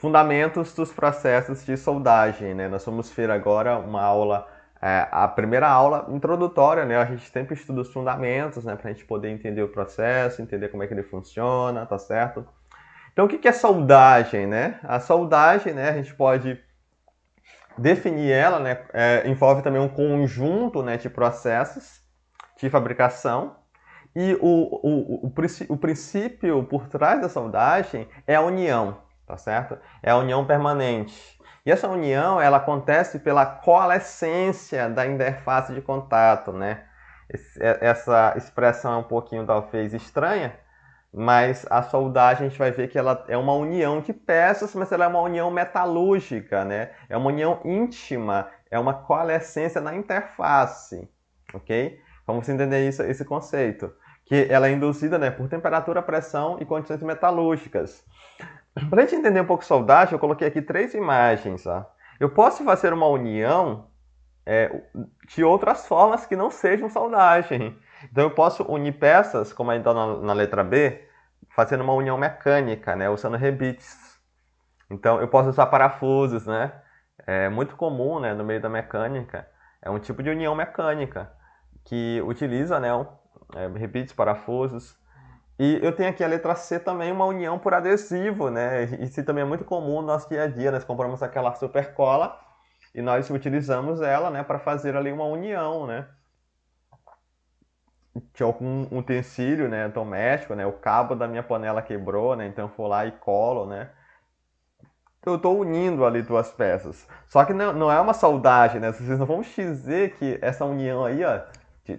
fundamentos dos processos de soldagem, né? Nós vamos ver agora uma aula, a primeira aula introdutória, né? A gente sempre estuda os fundamentos, né? Para a gente poder entender o processo, entender como é que ele funciona, tá certo? Então, o que é soldagem, né? A soldagem, né? A gente pode definir ela, né? Envolve também um conjunto, né, de processos de fabricação. E o princípio por trás da soldagem é a união, tá certo? É a união permanente. E essa união, ela acontece pela coalescência da interface de contato, né? Essa expressão é um pouquinho, talvez, estranha, mas a soldagem a gente vai ver que ela é uma união de peças, mas ela é uma união metalúrgica, né? É uma união íntima, é uma coalescência na interface, ok? Vamos entender isso, esse conceito. Que ela é induzida, né, por temperatura, pressão e condições metalúrgicas. Para a gente entender um pouco soldagem, eu coloquei aqui 3 imagens. Tá? Eu posso fazer uma união de outras formas que não sejam soldagem. Então eu posso unir peças, como ainda na letra B, fazendo uma união mecânica, né, usando rebites. Então eu posso usar parafusos, né? É muito comum, né, no meio da mecânica. É um tipo de união mecânica que utiliza, né, rebites, parafusos. E eu tenho aqui a letra C também, uma união por adesivo, né? Isso também é muito comum no nosso dia a dia. Nós compramos aquela super cola e nós utilizamos ela, né, para fazer ali uma união, né? Tinha algum utensílio, né, doméstico, né? O cabo da minha panela quebrou, né? Então eu vou lá e colo, né? Eu estou unindo ali duas peças. Só que não é uma soldagem, né? Vocês não vão dizer que essa união aí, ó,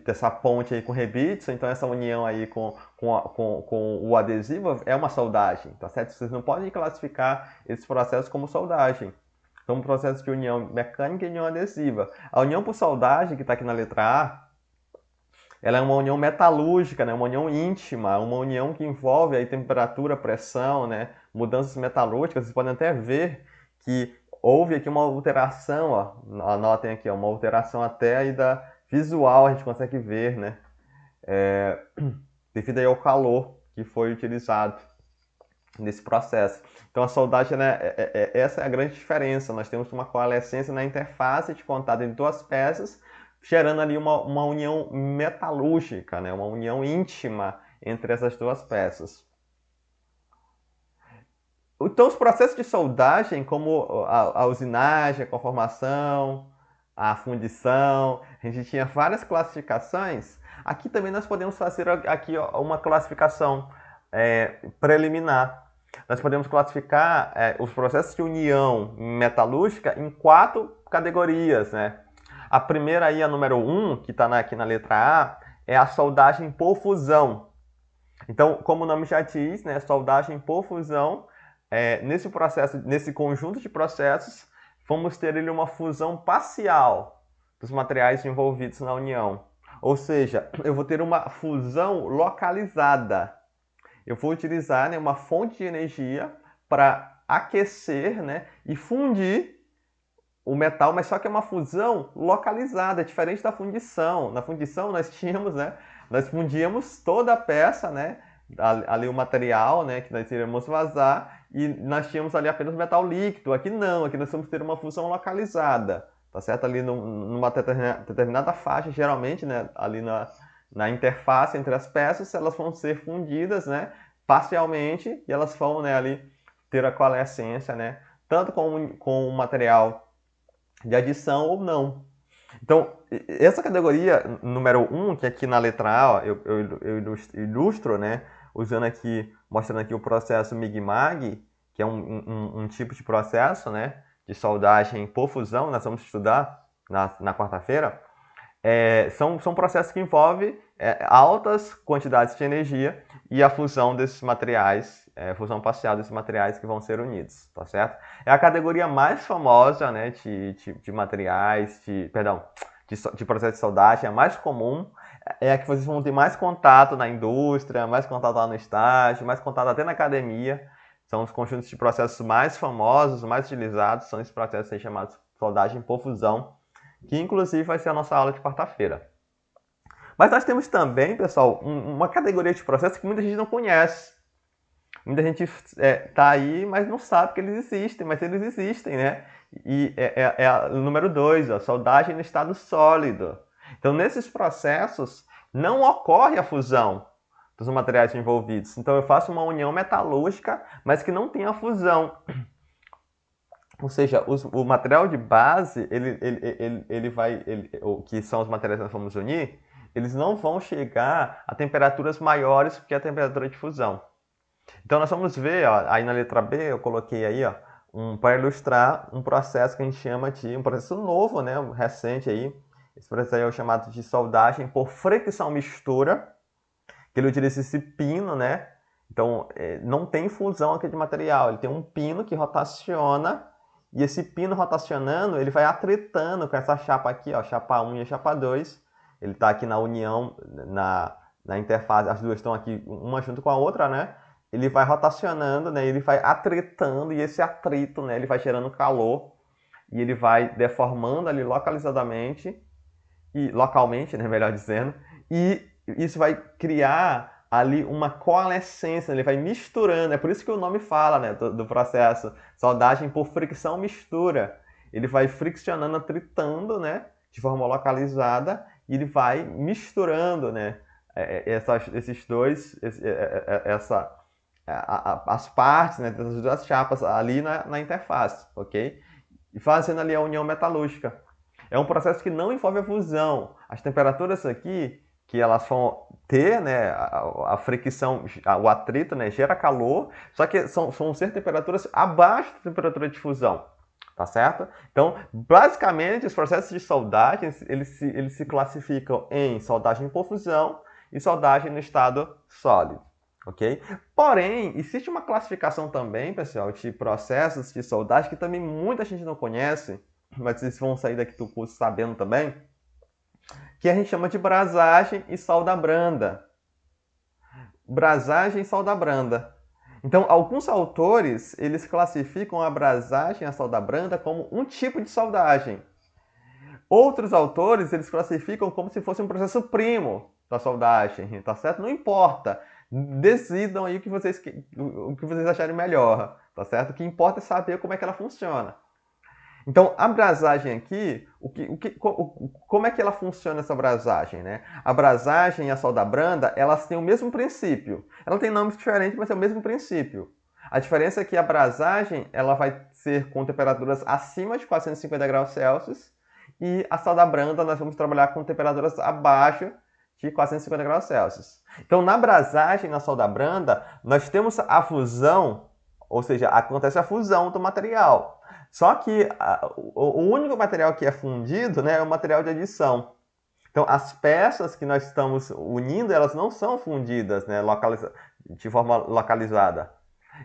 dessa ponte aí com rebites, então essa união aí com o adesivo é uma soldagem, tá certo? Vocês não podem classificar esse processo como soldagem. São processos de união mecânica e união adesiva. A união por soldagem, que está aqui na letra A, ela é uma união metalúrgica, né? Uma união íntima, uma união que envolve aí temperatura, pressão, né? Mudanças metalúrgicas. Vocês podem até ver que houve aqui uma alteração, ó. Anotem aqui, ó, uma alteração até aí da visual, a gente consegue ver, né? Devido aí ao calor que foi utilizado nesse processo. Então a soldagem, né, essa é a grande diferença. Nós temos uma coalescência na interface de contato entre duas peças, gerando ali uma união metalúrgica, né, uma união íntima entre essas duas peças. Então os processos de soldagem, como a usinagem, a conformação, a fundição, a gente tinha várias classificações. Aqui também nós podemos fazer aqui uma classificação preliminar. Nós podemos classificar os processos de união metalúrgica em 4 categorias, né? A primeira aí, a número 1, que está aqui na letra A, é a soldagem por fusão. Então, como o nome já diz, né, soldagem por fusão, nesse processo, nesse conjunto de processos, vamos ter ali uma fusão parcial dos materiais envolvidos na união. Ou seja, eu vou ter uma fusão localizada. Eu vou utilizar, né, uma fonte de energia para aquecer, né, e fundir o metal, mas só que é uma fusão localizada, diferente da fundição. Na fundição nós tínhamos, né, nós fundíamos toda a peça, né, ali o material, né, que nós iríamos vazar, e nós tínhamos ali apenas metal líquido. Aqui não, aqui nós vamos ter uma fusão localizada, tá certo? Ali numa determinada faixa, geralmente, né, ali na interface entre as peças, elas vão ser fundidas, né, parcialmente, e elas vão, né, ali ter a coalescência, né, tanto com o material de adição ou não. Então, essa categoria número 1, que aqui na letra A, ó, eu ilustro, né, usando aqui, mostrando aqui o processo MIG-MAG, que é um tipo de processo, né, de soldagem por fusão, nós vamos estudar na quarta-feira. São processos que envolvem altas quantidades de energia e a fusão desses materiais, fusão parcial desses materiais que vão ser unidos, tá certo? É a categoria mais famosa, né, de materiais, de processo de soldagem, é a mais comum, é a que vocês vão ter mais contato na indústria, mais contato lá no estágio, mais contato até na academia. São os conjuntos de processos mais famosos, mais utilizados, são esses processos aí chamados soldagem por fusão, que inclusive vai ser a nossa aula de quarta-feira. Mas nós temos também, pessoal, uma categoria de processos que muita gente não conhece. Muita gente tá aí, mas não sabe que eles existem, mas eles existem, né? E o número 2, ó, soldagem no estado sólido. Então, nesses processos, não ocorre a fusão dos materiais envolvidos. Então, eu faço uma união metalúrgica, mas que não tem a fusão. Ou seja, o material de base, que são os materiais que nós vamos unir, eles não vão chegar a temperaturas maiores que a temperatura de fusão. Então nós vamos ver, ó, aí na letra B eu coloquei aí, ó, para ilustrar um processo que a gente chama de um processo novo, né, recente aí. Esse processo aí é o chamado de soldagem por fricção mistura, que ele utiliza esse pino, né? Então não tem fusão aqui de material, ele tem um pino que rotaciona e esse pino rotacionando, ele vai atritando com essa chapa aqui, ó, chapa 1 e a chapa 2. Ele está aqui na união, na interface, as duas estão aqui uma junto com a outra, né? Ele vai rotacionando, né? Ele vai atritando e esse atrito, né? Ele vai gerando calor e ele vai deformando ali localizadamente e localmente, né? Melhor dizendo, e isso vai criar ali uma coalescência, ele vai misturando. É por isso que o nome fala, né? Do processo soldagem por fricção mistura. Ele vai friccionando, atritando, né? De forma localizada e ele vai misturando, né? Esses dois, as partes, né, das duas chapas ali na interface, ok? E fazendo ali a união metalúrgica. É um processo que não envolve a fusão. As temperaturas aqui, que elas vão ter, né, a fricção, o atrito, né, gera calor, só que vão ser temperaturas abaixo da temperatura de fusão, tá certo? Então, basicamente, os processos de soldagem, eles se classificam em soldagem por fusão e soldagem no estado sólido. Ok? Porém, existe uma classificação também, pessoal, de processos de soldagem que também muita gente não conhece, mas vocês vão sair daqui do curso sabendo também, que a gente chama de brasagem e solda branda. Brasagem e solda branda. Então, alguns autores, eles classificam a brasagem e a solda branda como um tipo de soldagem. Outros autores, eles classificam como se fosse um processo primo da soldagem, tá certo? Não importa. Decidam aí o que vocês acharem melhor, tá certo? O que importa é saber como é que ela funciona. Então, a brasagem aqui, como é que ela funciona essa brasagem, né? A brasagem e a solda branda, elas têm o mesmo princípio. Ela tem nomes diferentes, mas é o mesmo princípio. A diferença é que a brasagem, ela vai ser com temperaturas acima de 450 graus Celsius e a solda branda nós vamos trabalhar com temperaturas abaixo de 450 graus Celsius. Então, na brasagem, na solda branda, nós temos a fusão, ou seja, acontece a fusão do material. Só que o único material que é fundido, né, é o material de adição. Então, as peças que nós estamos unindo, elas não são fundidas, né, de forma localizada.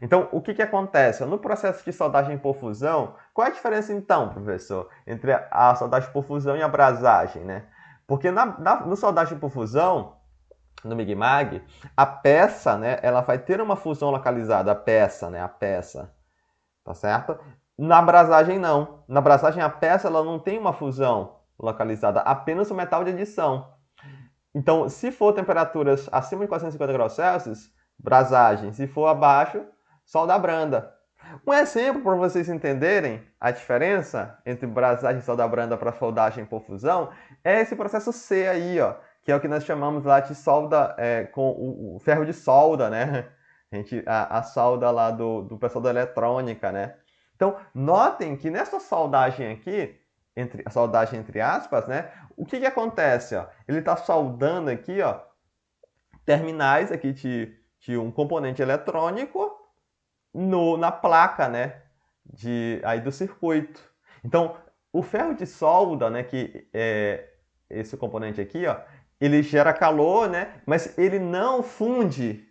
Então, o que acontece? No processo de soldagem por fusão, qual é a diferença então, professor, entre a soldagem por fusão e a brasagem, né? Porque no soldagem por fusão, no Mig-Mag, a peça, né, ela vai ter uma fusão localizada, a peça, tá certo? Na brasagem não. Na brasagem a peça ela não tem uma fusão localizada, apenas o metal de adição. Então, se for temperaturas acima de 450 graus Celsius, brasagem. Se for abaixo, solda branda. Um exemplo para vocês entenderem a diferença entre brasagem e solda branda para soldagem por fusão é esse processo C aí, ó, que é o que nós chamamos lá de solda com o ferro de solda, né? A solda lá do pessoal da eletrônica, né? Então, notem que nessa soldagem aqui, a soldagem entre aspas, né? O que acontece? Ó? Ele está soldando aqui, ó, terminais aqui de um componente eletrônico na placa, né? Aí do circuito. Então, o ferro de solda, né? Que é esse componente aqui, ó, ele gera calor, né? Mas ele não funde.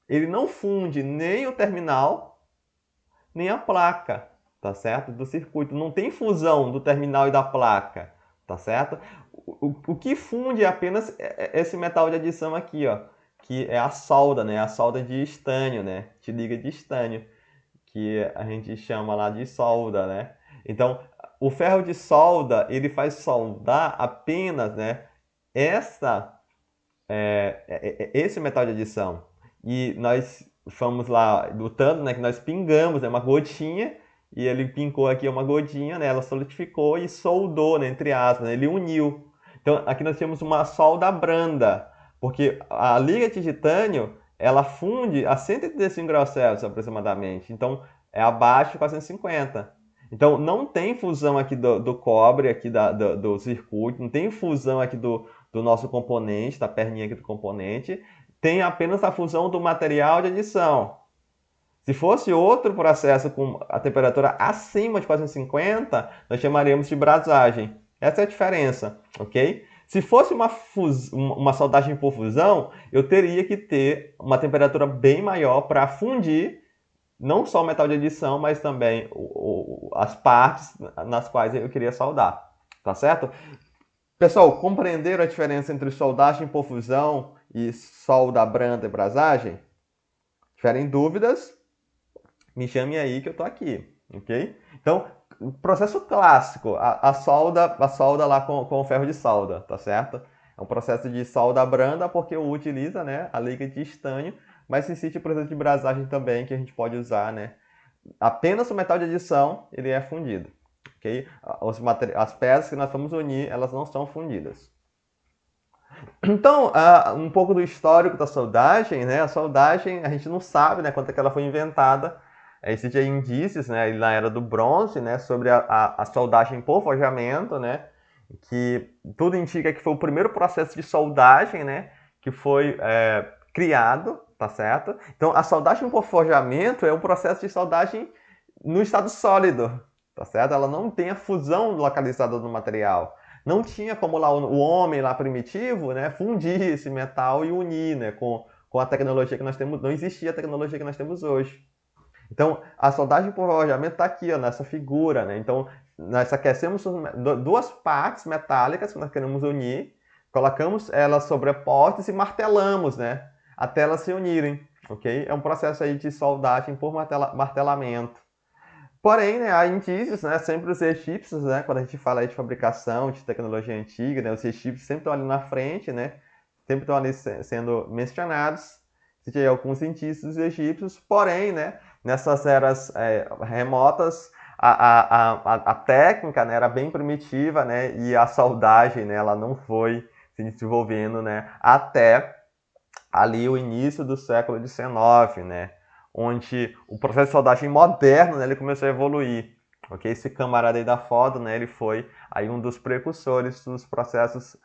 Ele não funde nem o terminal, nem a placa, tá certo? Do circuito. Não tem fusão do terminal e da placa, tá certo? O que funde é apenas esse metal de adição aqui, ó, que é a solda, né? A solda de estânio, né? De liga de estânio, que a gente chama lá de solda, né? Então, o ferro de solda, ele faz soldar apenas, né, esse metal de adição. E nós fomos lá lutando, né, que nós pingamos, né, uma gotinha, e ele pincou aqui uma gotinha, né, ela solidificou e soldou, né, entre aspas, né, ele uniu. Então aqui nós temos uma solda branda, porque a liga de titânio, ela funde a 135 graus Celsius aproximadamente, então é abaixo de 450. Então não tem fusão aqui do cobre, aqui do circuito, não tem fusão aqui do nosso componente, da perninha aqui do componente, tem apenas a fusão do material de adição. Se fosse outro processo com a temperatura acima de 450, nós chamaríamos de brasagem. Essa é a diferença, ok? Se fosse uma soldagem por fusão, eu teria que ter uma temperatura bem maior para fundir não só o metal de adição, mas também as partes nas quais eu queria soldar, tá certo? Pessoal, compreenderam a diferença entre soldagem por fusão e solda branda e brasagem? Se tiverem dúvidas, me chame aí que eu tô aqui, ok? Então, processo clássico, a solda lá com o ferro de solda, tá certo? É um processo de solda branda porque utiliza, né, a liga de estanho, mas existe o processo de brasagem também que a gente pode usar, né? Apenas o metal de adição ele é fundido, ok? As peças que nós vamos unir, elas não são fundidas. Então, um pouco do histórico da soldagem, né? A soldagem, a gente não sabe, né, quando é que ela foi inventada. Existem indícios, né, na era do bronze, né, sobre a soldagem por forjamento, né, que tudo indica que foi o primeiro processo de soldagem, né, que foi criado, tá certo? Então, a soldagem por forjamento é um processo de soldagem no estado sólido, tá certo? Ela não tem a fusão localizada no material. Não tinha como lá o homem lá primitivo, né, fundir esse metal e unir, né, com a tecnologia que nós temos. Não existia a tecnologia que nós temos hoje. Então, a soldagem por forjamento está aqui, ó, nessa figura, né? Então, nós aquecemos duas partes metálicas que nós queremos unir, colocamos elas sobrepostas e martelamos, né? Até elas se unirem, ok? É um processo aí de soldagem por martelamento. Porém, né, há indícios, né? Sempre os egípcios, né? Quando a gente fala aí de fabricação, de tecnologia antiga, né? Os egípcios sempre estão ali na frente, né? Sempre estão ali sendo mencionados. Existem alguns indícios egípcios, porém, né? Nessas eras remotas, a técnica, né, era bem primitiva, né, e a soldagem, né, ela não foi se desenvolvendo, né, até ali o início do século XIX, né, onde o processo de soldagem moderno, né, ele começou a evoluir. Okay? Esse camarada aí da foto, né, ele foi aí um dos precursores dos processos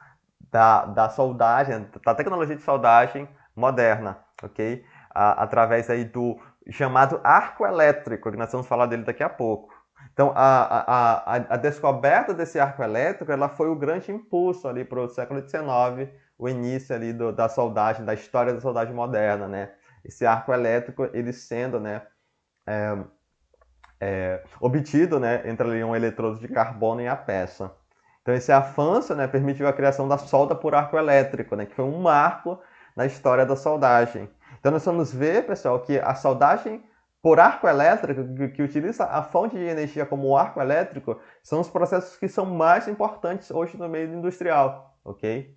da soldagem, da tecnologia de soldagem moderna, ok? Através aí do chamado arco elétrico, que nós vamos falar dele daqui a pouco. Então, a descoberta desse arco elétrico, ela foi o grande impulso ali para o século XIX, o início ali da soldagem, da história da soldagem moderna, né? Esse arco elétrico, ele sendo, né, obtido, né, entre ali um eletrodo de carbono e a peça. Então esse avanço, né, permitiu a criação da solda por arco elétrico, né, que foi um marco na história da soldagem. Então nós vamos ver, pessoal, que a soldagem por arco elétrico, que utiliza a fonte de energia como o arco elétrico, são os processos que são mais importantes hoje no meio industrial, ok?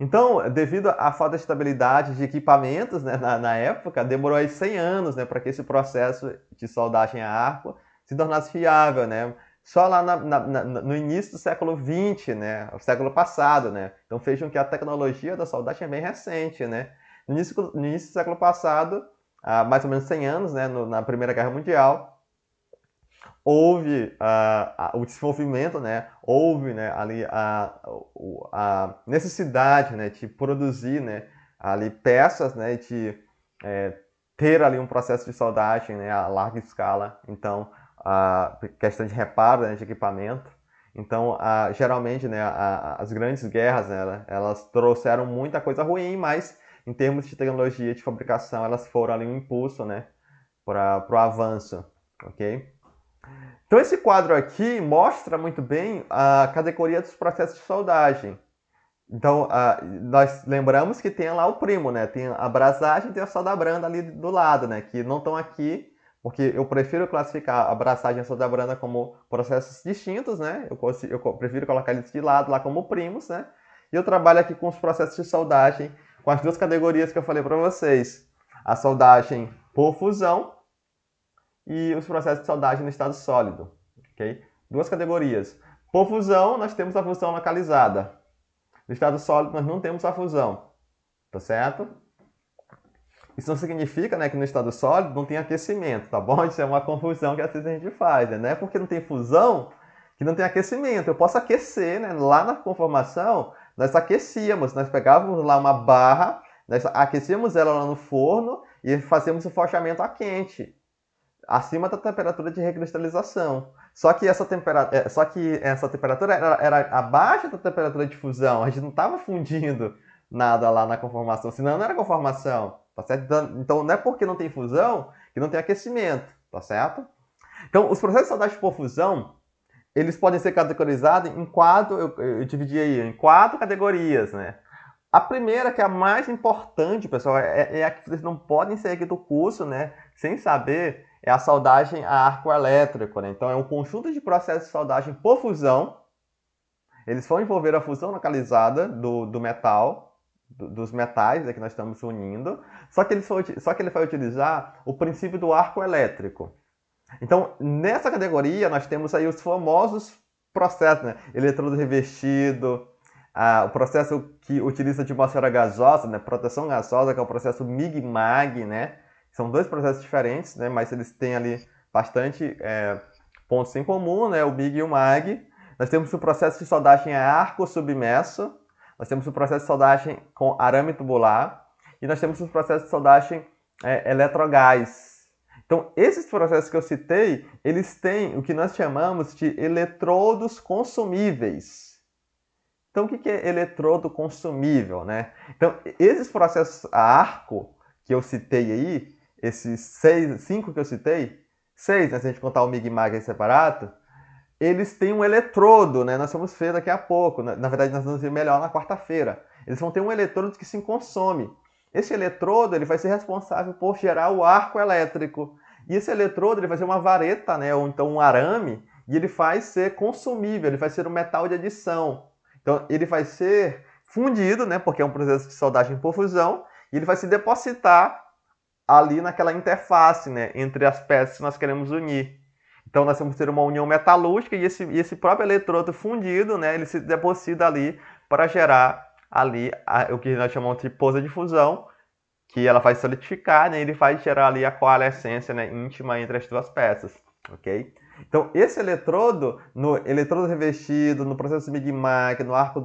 Então, devido à falta de estabilidade de equipamentos, né, na época, demorou aí 100 anos, né, para que esse processo de soldagem a arco se tornasse viável, né? Só lá no início do século XX, né, o século passado, né? Então vejam que a tecnologia da soldagem é bem recente, né? No início do século passado, há mais ou menos 100 anos, né, na Primeira Guerra Mundial, houve o desenvolvimento, né? Houve, né, ali a necessidade, né, de produzir, né, ali peças, né, de ter ali um processo de soldagem, né, a larga escala. Então, a questão de reparo, né, de equipamento. Então, geralmente, né, as grandes guerras, né, elas trouxeram muita coisa ruim, mas em termos de tecnologia de fabricação, elas foram ali um impulso, né, para o avanço, ok? Então esse quadro aqui mostra muito bem a categoria dos processos de soldagem. Então nós lembramos que tem lá o primo, né? Tem a brasagem e tem a solda branda ali do lado, né? Que não estão aqui, porque eu prefiro classificar a brasagem e a solda branda como processos distintos, né? Eu prefiro colocar eles de lado lá como primos, né? E eu trabalho aqui com os processos de soldagem, com as duas categorias que eu falei para vocês. A soldagem por fusão e os processos de soldagem no estado sólido. Okay? Duas categorias. Por fusão, nós temos a fusão localizada. No estado sólido, nós não temos a fusão. Tá certo? Isso não significa, né, que no estado sólido não tem aquecimento, tá bom? Isso é uma confusão que às vezes a gente faz, né? Não é porque não tem fusão que não tem aquecimento. Eu posso aquecer, né? Lá na conformação, nós aquecíamos, nós pegávamos lá uma barra, nós aquecíamos ela lá no forno e fazíamos o forjamento a quente, acima da temperatura de recristalização. Só que essa temperatura era abaixo da temperatura de fusão, a gente não estava fundindo nada lá na conformação, senão não era conformação, tá certo? Então não é porque não tem fusão que não tem aquecimento, tá certo? Então os processos de soldagem por fusão, eles podem ser categorizados em quatro, eu dividi aí em quatro categorias, né? A primeira, que é a mais importante, pessoal, é a que vocês não podem sair aqui do curso, né, sem saber, é a soldagem a arco elétrico, né? Então é um conjunto de processos de soldagem por fusão. Eles vão envolver a fusão localizada do metal, dos metais que nós estamos unindo, só que ele vai utilizar o princípio do arco elétrico. Então, nessa categoria, nós temos aí os famosos processos, né? Eletrodo revestido, o processo que utiliza atmosfera gasosa, né? Proteção gasosa, que é o processo MIG-MAG, né? São dois processos diferentes, né? Mas eles têm ali bastante pontos em comum, né? O MIG e o MAG. Nós temos o processo de soldagem a arco submerso, nós temos o processo de soldagem com arame tubular e nós temos os processos de soldagem eletrogás. Então, esses processos que eu citei, eles têm o que nós chamamos de eletrodos consumíveis. Então, o que é eletrodo consumível, né? Então, esses processos a arco que eu citei aí, esses 5 que eu citei, 6, né, se a gente contar o MIG-MAG aí separado, eles têm um eletrodo, né? Nós vamos ver daqui a pouco. Na verdade, nós vamos ver melhor na quarta-feira. Eles vão ter um eletrodo que se consome. Esse eletrodo ele vai ser responsável por gerar o arco elétrico. E esse eletrodo ele vai ser uma vareta, né? Ou então um arame, e ele vai ser consumível, ele vai ser um metal de adição. Então, ele vai ser fundido, né? Porque é um processo de soldagem por fusão, e ele vai se depositar ali naquela interface, né? Entre as peças que nós queremos unir. Então, nós vamos ter uma união metalúrgica e esse próprio eletrodo fundido, né, ele se deposita ali para gerar ali o que nós chamamos de poça de fusão, que ela vai solidificar, né, e ele vai gerar ali a coalescência, né, íntima entre as duas peças, ok? Então, esse eletrodo, no eletrodo revestido, no processo MIG-MAG, no arco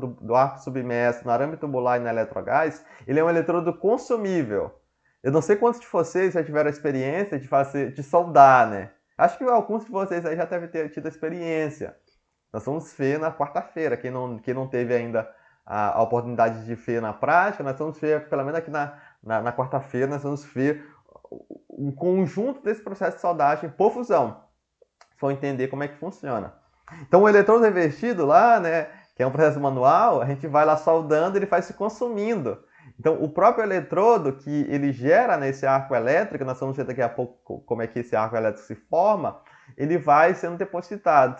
submerso, no arame tubular e no eletrogás, ele é um eletrodo consumível. Eu não sei quantos de vocês já tiveram a experiência de soldar, né? Acho que alguns de vocês aí já devem ter tido a experiência. Nós vamos ver na quarta-feira. Quem não teve ainda a oportunidade de ver na prática, nós vamos ver, pelo menos aqui na quarta-feira, nós vamos ver um conjunto desse processo de soldagem por fusão. Vocês vão entender como é que funciona. Então, o eletrodo revestido lá, né, que é um processo manual, a gente vai lá soldando, ele vai se consumindo. Então, o próprio eletrodo que ele gera nesse arco elétrico, nós vamos ver daqui a pouco como é que esse arco elétrico se forma, ele vai sendo depositado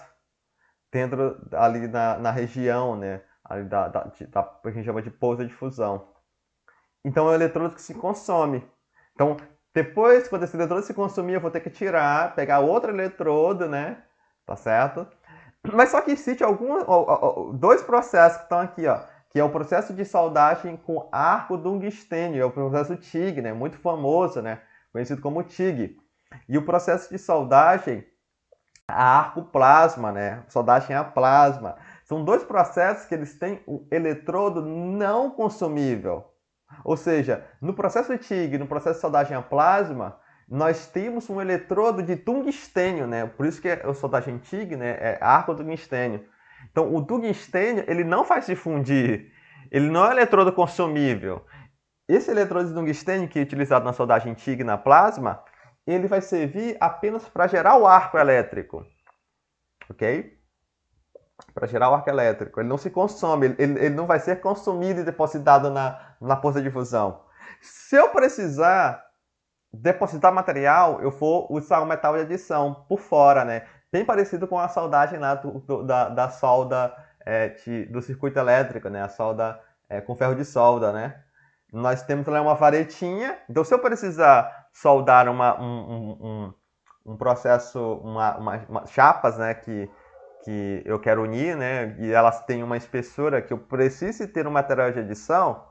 dentro ali na região, né, ali que a gente chama de poça de fusão. Então, é o eletrodo que se consome. Então, depois, quando esse eletrodo se consumir, eu vou ter que tirar, pegar outro eletrodo, né, tá certo? Mas só que existe dois processos que estão aqui, ó, que é o processo de soldagem com arco tungstênio, é o processo TIG, né, muito famoso, né, conhecido como TIG. E o processo de soldagem a arco plasma, né, soldagem a plasma. São dois processos que eles têm o eletrodo não consumível. Ou seja, no processo TIG, no processo de soldagem a plasma, nós temos um eletrodo de tungstênio, né? Por isso que a soldagem TIG, né, é arco tungstênio. Então, o tungstênio, ele não faz se fundir. Ele não é um eletrodo consumível. Esse eletrodo de tungstênio que é utilizado na soldagem TIG na plasma, ele vai servir apenas para gerar o arco elétrico. Ok? Para gerar o arco elétrico. Ele não se consome, ele não vai ser consumido e depositado na poça de fusão. Se eu precisar depositar material, eu vou usar um metal de adição por fora, né? Bem parecido com a soldagem lá da solda do circuito elétrico, né? A solda com ferro de solda, né? Nós temos lá uma varetinha. Então, se eu precisar soldar um processo, chapas, né, que eu quero unir, né, e elas têm uma espessura que eu preciso ter um material de adição,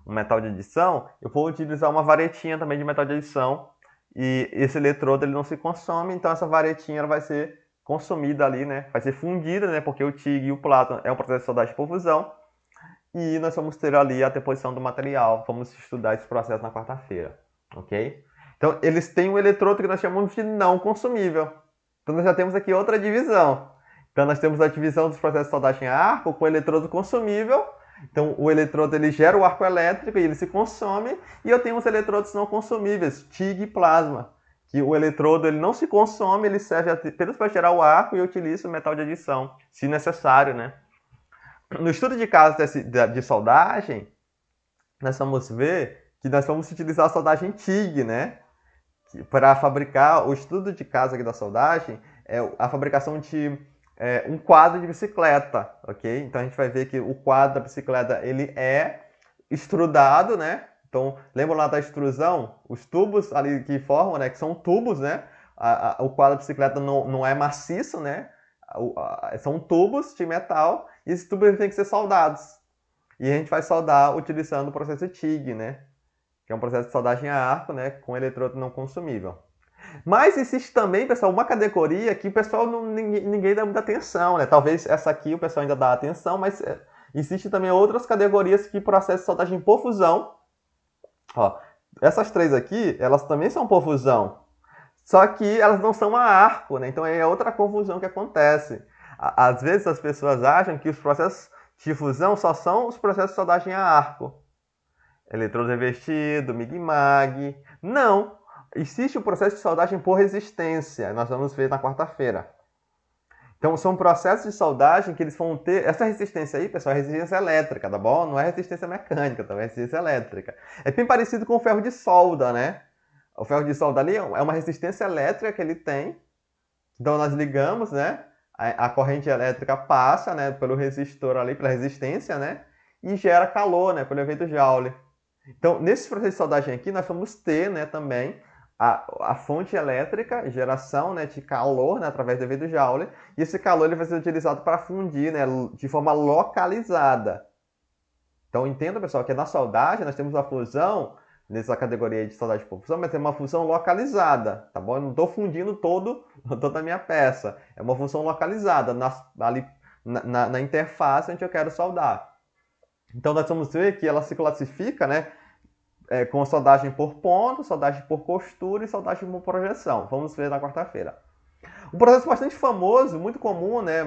um metal de adição, eu vou utilizar uma varetinha também de metal de adição, e esse eletrodo ele não se consome, então essa varetinha ela vai ser consumida ali, né, vai ser fundida, né, porque o TIG e o pláton é um processo de soldagem por fusão, e nós vamos ter ali a deposição do material, vamos estudar esse processo na quarta-feira, ok? Então, eles têm um eletrodo que nós chamamos de não consumível. Então, nós já temos aqui outra divisão. Então, nós temos a divisão dos processos de soldagem a arco com o eletrodo consumível. Então, o eletrodo ele gera o arco elétrico e ele se consome. E eu tenho os eletrodos não consumíveis, TIG e plasma. Que o eletrodo ele não se consome, ele serve apenas para gerar o arco e eu utilizo o metal de adição, se necessário, né? No estudo de caso de soldagem, nós vamos ver que nós vamos utilizar a soldagem TIG, né? Para fabricar o estudo de caso aqui da soldagem, é a fabricação de um quadro de bicicleta, ok? Então a gente vai ver que o quadro da bicicleta ele é extrudado, né? Então lembra lá da extrusão? Os tubos ali que formam, né? Que são tubos, né? O quadro da bicicleta não é maciço, né? São tubos de metal e esses tubos têm que ser soldados. E a gente vai soldar utilizando o processo TIG, né? Que é um processo de soldagem a arco, né, com eletrodo não consumível. Mas existe também, pessoal, uma categoria que o pessoal ninguém dá muita atenção, né? Talvez essa aqui o pessoal ainda dá atenção, mas existe também outras categorias que processam soldagem por fusão. Ó, essas três aqui, elas também são por fusão, só que elas não são a arco, né? Então é outra confusão que acontece. Às vezes as pessoas acham que os processos de fusão só são os processos de soldagem a arco. Eletrodo revestido, MIG-MAG. Não! Existe o processo de soldagem por resistência. Nós vamos ver na quarta-feira. Então, são processos de soldagem que eles vão ter... Essa resistência aí, pessoal, é resistência elétrica, tá bom? Não é resistência mecânica, tá? É resistência elétrica. É bem parecido com o ferro de solda, né? O ferro de solda ali é uma resistência elétrica que ele tem. Então, nós ligamos, né? A corrente elétrica passa, né? Pelo resistor ali, pela resistência, né? E gera calor, né? Pelo efeito Joule. Então, nesse processo de soldagem aqui, nós vamos ter, né, também a fonte elétrica, geração, né, de calor, né, através do efeito Joule, e esse calor ele vai ser utilizado para fundir, né, de forma localizada. Então, entenda, pessoal, que na soldagem nós temos a fusão, nessa categoria de soldagem por fusão, mas tem uma fusão localizada, tá bom? Eu não estou fundindo toda a minha peça. É uma função localizada, ali na interface onde eu quero soldar. Então, nós vamos ver que ela se classifica, né, com soldagem por ponto, soldagem por costura e soldagem por projeção. Vamos ver na quarta-feira. Um processo bastante famoso, muito comum, né,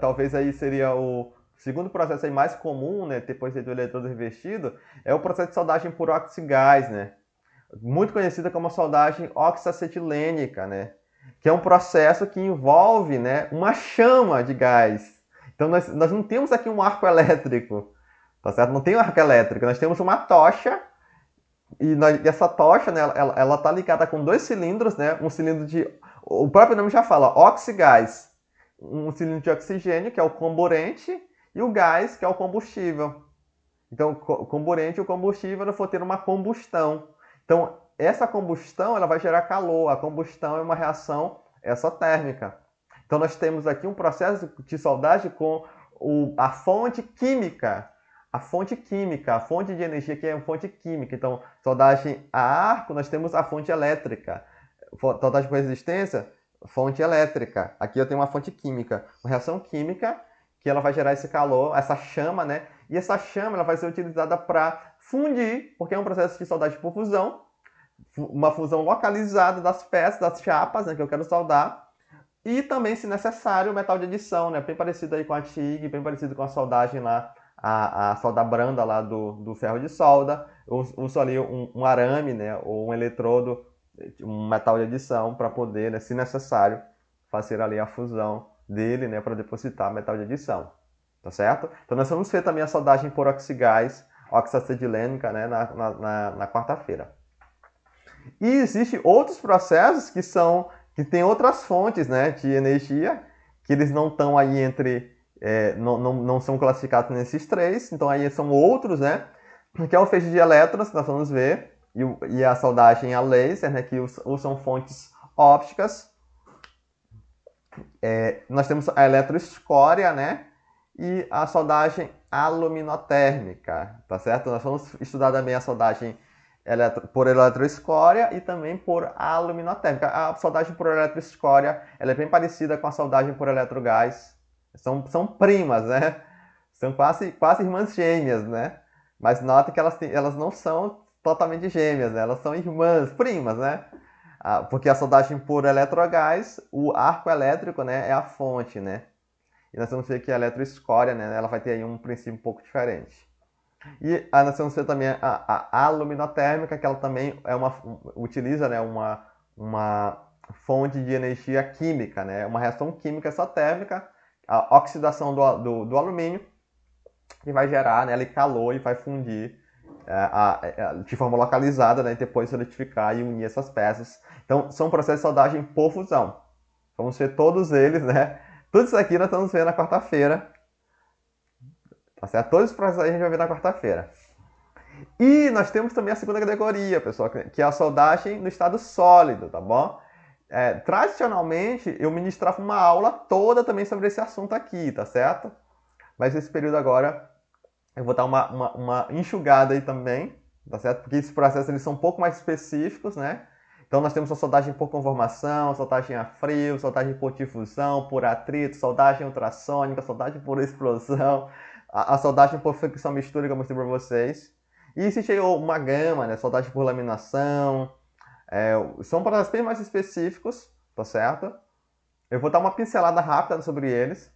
talvez aí seria o segundo processo aí mais comum, né, depois do eletrodo revestido, é o processo de soldagem por oxigás, né, muito conhecida como a soldagem oxiacetilênica, né, que é um processo que envolve, né, uma chama de gás. Então, nós não temos aqui um arco elétrico, tá certo? Não tem um arco elétrico, nós temos uma tocha e essa tocha, né, ela tá ligada com dois cilindros, né? Um cilindro de... O próprio nome já fala, oxigás. Um cilindro de oxigênio, que é o comburente, e o gás, que é o combustível. Então, o comburente e o combustível vão ter uma combustão. Então, essa combustão ela vai gerar calor. A combustão é uma reação exotérmica. Então, nós temos aqui um processo de soldagem com a fonte química. A fonte de energia que é a fonte química. Então, soldagem a arco, nós temos a fonte elétrica. Soldagem com resistência, fonte elétrica. Aqui eu tenho uma fonte química. Uma reação química que ela vai gerar esse calor, essa chama, né? E essa chama ela vai ser utilizada para fundir, porque é um processo de soldagem por fusão. Uma fusão localizada das peças, das chapas, né, que eu quero soldar. E também, se necessário, o metal de adição, né? Bem parecido aí com a TIG, bem parecido com a soldagem lá, a solda branda lá do ferro de solda. Eu uso ali um arame, né? Ou um eletrodo, um metal de adição para poder, né, se necessário, fazer ali a fusão dele, né? Para depositar metal de adição. Tá certo? Então nós vamos ver também a soldagem por oxigás, oxiacetilênica, né? Na quarta-feira. E existem outros processos que têm outras fontes, né, de energia, que eles não estão aí entre... não são classificados nesses três, então aí são outros, né? Que é o feixe de elétrons, que nós vamos ver. e a soldagem a laser, né, que usam fontes ópticas. Nós temos a eletroescória, né, e a soldagem aluminotérmica, tá certo? Nós vamos estudar também a soldagem por eletroescória e também por aluminotérmica. A soldagem por eletroescória, ela é bem parecida com a soldagem por eletrogás. São primas, né? São quase irmãs gêmeas, né? Mas nota que elas não são totalmente gêmeas, né? Elas são irmãs, primas, né? Porque a soldagem por eletrogás, o arco elétrico, né, é a fonte, né? E nós vamos ver que a eletroescória, né, ela vai ter aí um princípio um pouco diferente. E nós vamos ver também a aluminotérmica, que ela também utiliza, né, uma fonte de energia química, né? Uma reação química exotérmica, a oxidação do alumínio, que vai gerar, né, calor e vai fundir de forma localizada, né, e depois solidificar e unir essas peças. Então, são processos de soldagem por fusão. Vamos ver todos eles, né? Tudo isso aqui nós vamos ver na quarta-feira. Tá certo? Todos os processos aí a gente vai ver na quarta-feira. E nós temos também a segunda categoria, pessoal, que é a soldagem no estado sólido, tá bom? Tradicionalmente, eu ministrava uma aula toda também sobre esse assunto aqui, tá certo? Mas esse período agora eu vou dar uma enxugada aí também, tá certo? Porque esses processos eles são um pouco mais específicos, né? Então nós temos a soldagem por conformação, soldagem a frio, soldagem por difusão, por atrito, soldagem ultrassônica, soldagem por explosão, a soldagem por fricção mistura que eu mostrei para vocês. E existe aí uma gama, né? Soldagem por laminação. São processos bem mais específicos, tá certo? Eu vou dar uma pincelada rápida sobre eles,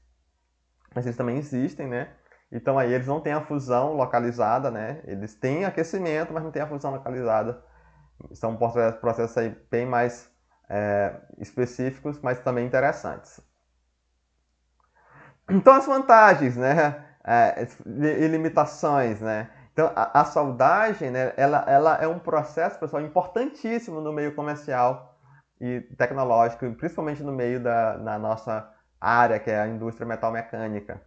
mas eles também existem, né? Então aí eles não têm a fusão localizada, né? Eles têm aquecimento, mas não têm a fusão localizada. São processos aí bem mais específicos, mas também interessantes. Então as vantagens, né? E limitações, né? Então a soldagem, né? Ela é um processo, pessoal, importantíssimo no meio comercial e tecnológico, principalmente no meio na nossa área, que é a indústria metalmecânica.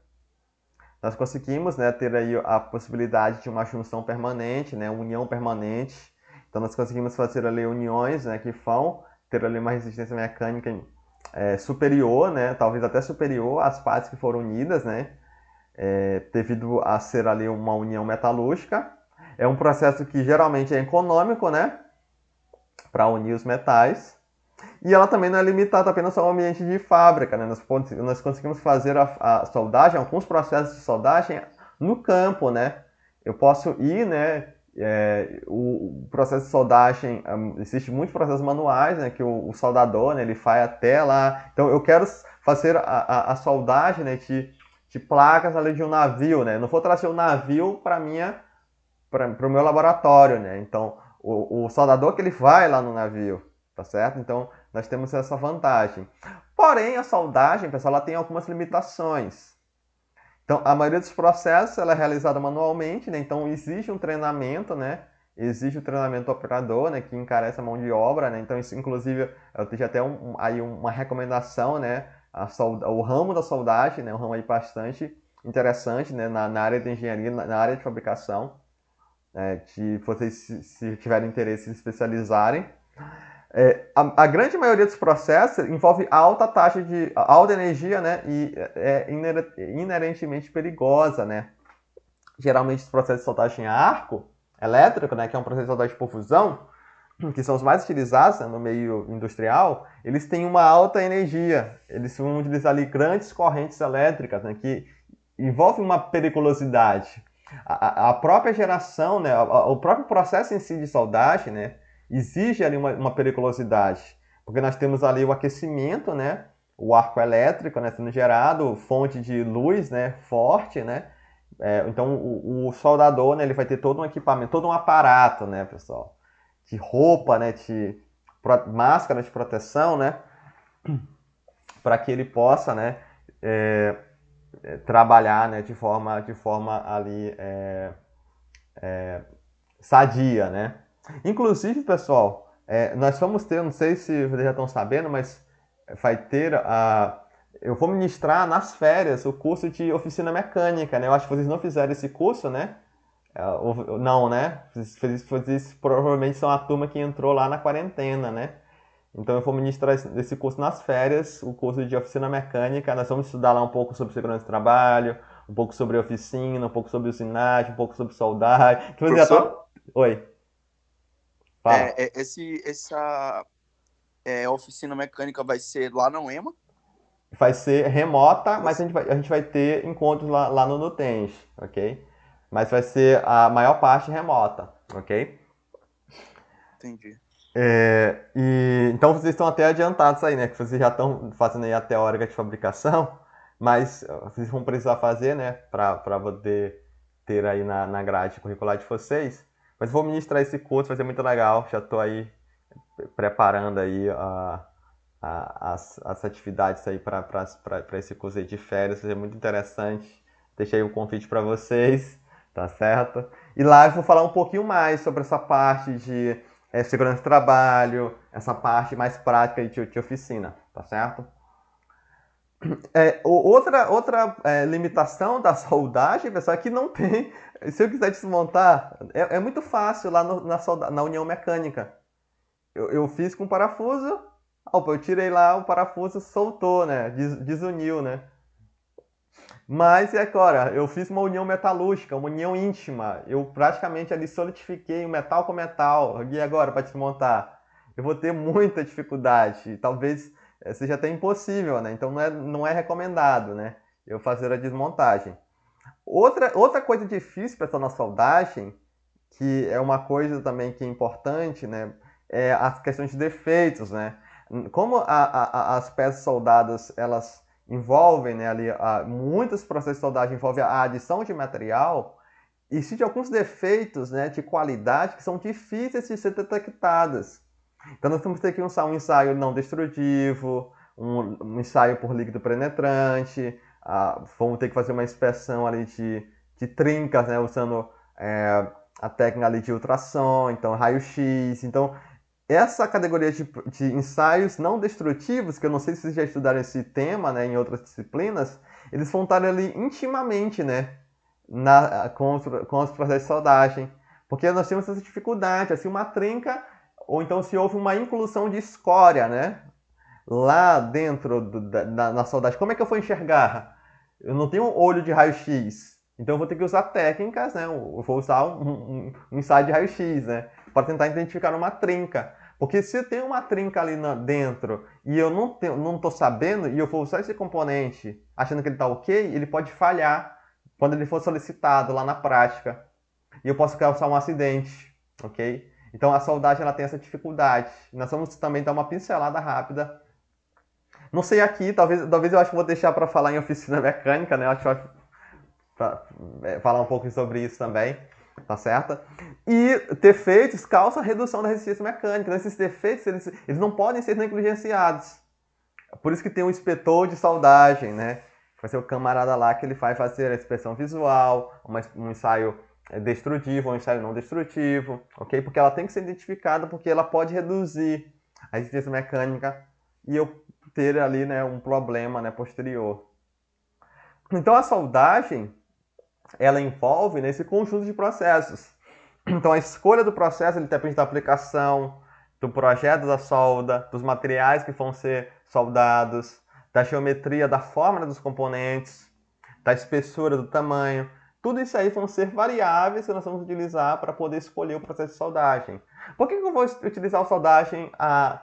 Nós conseguimos, né, ter aí a possibilidade de uma junção permanente, né, união permanente. Então nós conseguimos fazer ali uniões, né, que vão ter ali uma resistência mecânica superior, né, talvez até superior às partes que foram unidas, né, devido a ser ali uma união metalúrgica. É um processo que geralmente é econômico, né, para unir os metais. E ela também não é limitada apenas ao ambiente de fábrica, né? Nós conseguimos fazer a soldagem, alguns processos de soldagem no campo, né? Eu posso ir, né? O processo de soldagem, existe muitos processos manuais, né? Que o soldador, né? Ele vai até lá. Então eu quero fazer a soldagem, né? De placas ali de um navio, né? Eu não vou trazer um navio para o meu laboratório, né? Então o soldador que ele vai lá no navio, tá certo? Então nós temos essa vantagem. Porém, a soldagem, pessoal, ela tem algumas limitações. Então, a maioria dos processos ela é realizada manualmente, né? Então exige um treinamento, né? Exige o treinamento do operador, né? Que encarece a mão de obra, né? Então, isso, inclusive, eu tenho até aí uma recomendação, né? O ramo da soldagem, né? Um ramo aí bastante interessante, né? Na área de engenharia, na área de fabricação, né? De vocês, se tiverem interesse, se especializarem. A grande maioria dos processos envolve alta taxa de alta energia, né, e é inerentemente perigosa, né. Geralmente os processos de soldagem a arco elétrico, né, que é um processo de soldagem por fusão, que são os mais utilizados, né, no meio industrial, eles têm uma alta energia. Eles vão utilizar ali grandes correntes elétricas, né, que envolve uma periculosidade. A própria geração, né, o próprio processo em si de soldagem, né, exige ali uma periculosidade, porque nós temos ali o aquecimento, né, o arco elétrico, né, sendo gerado, fonte de luz, né, forte, né, então o soldador, né, ele vai ter todo um equipamento, todo um aparato, né, pessoal, de roupa, né, de máscara de proteção, né, para que ele possa, né, trabalhar, né, de forma ali sadia, né. Inclusive, pessoal, nós vamos ter, não sei se vocês já estão sabendo, mas vai ter eu vou ministrar nas férias o curso de oficina mecânica, né? Eu acho que vocês não fizeram esse curso, né? Não, né? Vocês provavelmente são a turma que entrou lá na quarentena, né? Então eu vou ministrar esse curso nas férias, o curso de oficina mecânica. Nós vamos estudar lá um pouco sobre segurança do trabalho, um pouco sobre oficina, um pouco sobre usinagem, um pouco sobre soldagem. Que você já tá... Professor, Oi, fala. essa oficina mecânica vai ser lá na UEMA? Vai ser remota, mas Você- a gente vai ter encontros lá no Nutens, ok? Mas vai ser a maior parte remota, ok? Entendi. Então vocês estão até adiantados aí, né? Que vocês já estão fazendo aí a teórica de fabricação, mas vocês vão precisar fazer, né? Para poder ter aí na grade curricular de vocês. Mas vou ministrar esse curso, vai ser muito legal. Já estou aí preparando aí as atividades aí para esse curso aí de férias, vai ser muito interessante. Deixei o convite para vocês, tá certo? E lá eu vou falar um pouquinho mais sobre essa parte de segurança do trabalho, essa parte mais prática de oficina, tá certo? Outra limitação da soldagem, pessoal, é que não tem. Se eu quiser desmontar, é muito fácil lá na união mecânica. Eu fiz com parafuso, opa, eu tirei lá, o parafuso soltou, né? Desuniu, né? Mas e agora? Eu fiz uma união metalúrgica, uma união íntima. Eu praticamente ali solidifiquei o metal com metal. E agora para desmontar? Eu vou ter muita dificuldade. Talvez seja até impossível, né? Então não é recomendado, né? Eu fazer a desmontagem. Outra coisa difícil para na soldagem, que é uma coisa também que é importante, né? É as questões de defeitos, né? Como as peças soldadas, elas envolvem, né, ali, muitos processos de soldagem envolvem a adição de material, existem alguns defeitos, né, de qualidade que são difíceis de ser detectados. Então nós temos que ter aqui um ensaio não destrutivo, um ensaio por líquido penetrante, vamos ter que fazer uma inspeção ali de trincas, né, usando a técnica ali de ultrassom, então raio-x. Então essa categoria de ensaios não destrutivos, que eu não sei se vocês já estudaram esse tema, né, em outras disciplinas, eles vão estar ali intimamente, né, com os processos de soldagem. Porque nós temos essa dificuldade, assim, uma trinca, ou então se houve uma inclusão de escória, né, lá dentro na soldagem. Como é que eu vou enxergar? Eu não tenho um olho de raio-x, então eu vou ter que usar técnicas, né, eu vou usar um ensaio de raio-x, né, para tentar identificar uma trinca. Porque se tem uma trinca ali dentro e eu não estou sabendo e eu vou usar esse componente achando que ele está ok, ele pode falhar quando ele for solicitado lá na prática. E eu posso causar um acidente, ok? Então a soldagem ela tem essa dificuldade. Nós vamos também dar uma pincelada rápida. Não sei aqui, talvez eu acho que vou deixar para falar em oficina mecânica, né? Eu acho que falar um pouco sobre isso também, tá certo? E defeitos causam redução da resistência mecânica. Então, esses defeitos eles não podem ser negligenciados. Por isso que tem um inspetor de soldagem, né? Vai ser o camarada lá que ele vai fazer a inspeção visual, um ensaio destrutivo, um ensaio não destrutivo, ok? Porque ela tem que ser identificada porque ela pode reduzir a resistência mecânica e eu ter ali, né, um problema, né, posterior. Então a soldagem ela envolve nesse conjunto de processos. Então a escolha do processo ele depende da aplicação, do projeto da solda, dos materiais que vão ser soldados, da geometria, da forma dos componentes, da espessura, do tamanho. Tudo isso aí vão ser variáveis que nós vamos utilizar para poder escolher o processo de soldagem. Por que eu vou utilizar a soldagem a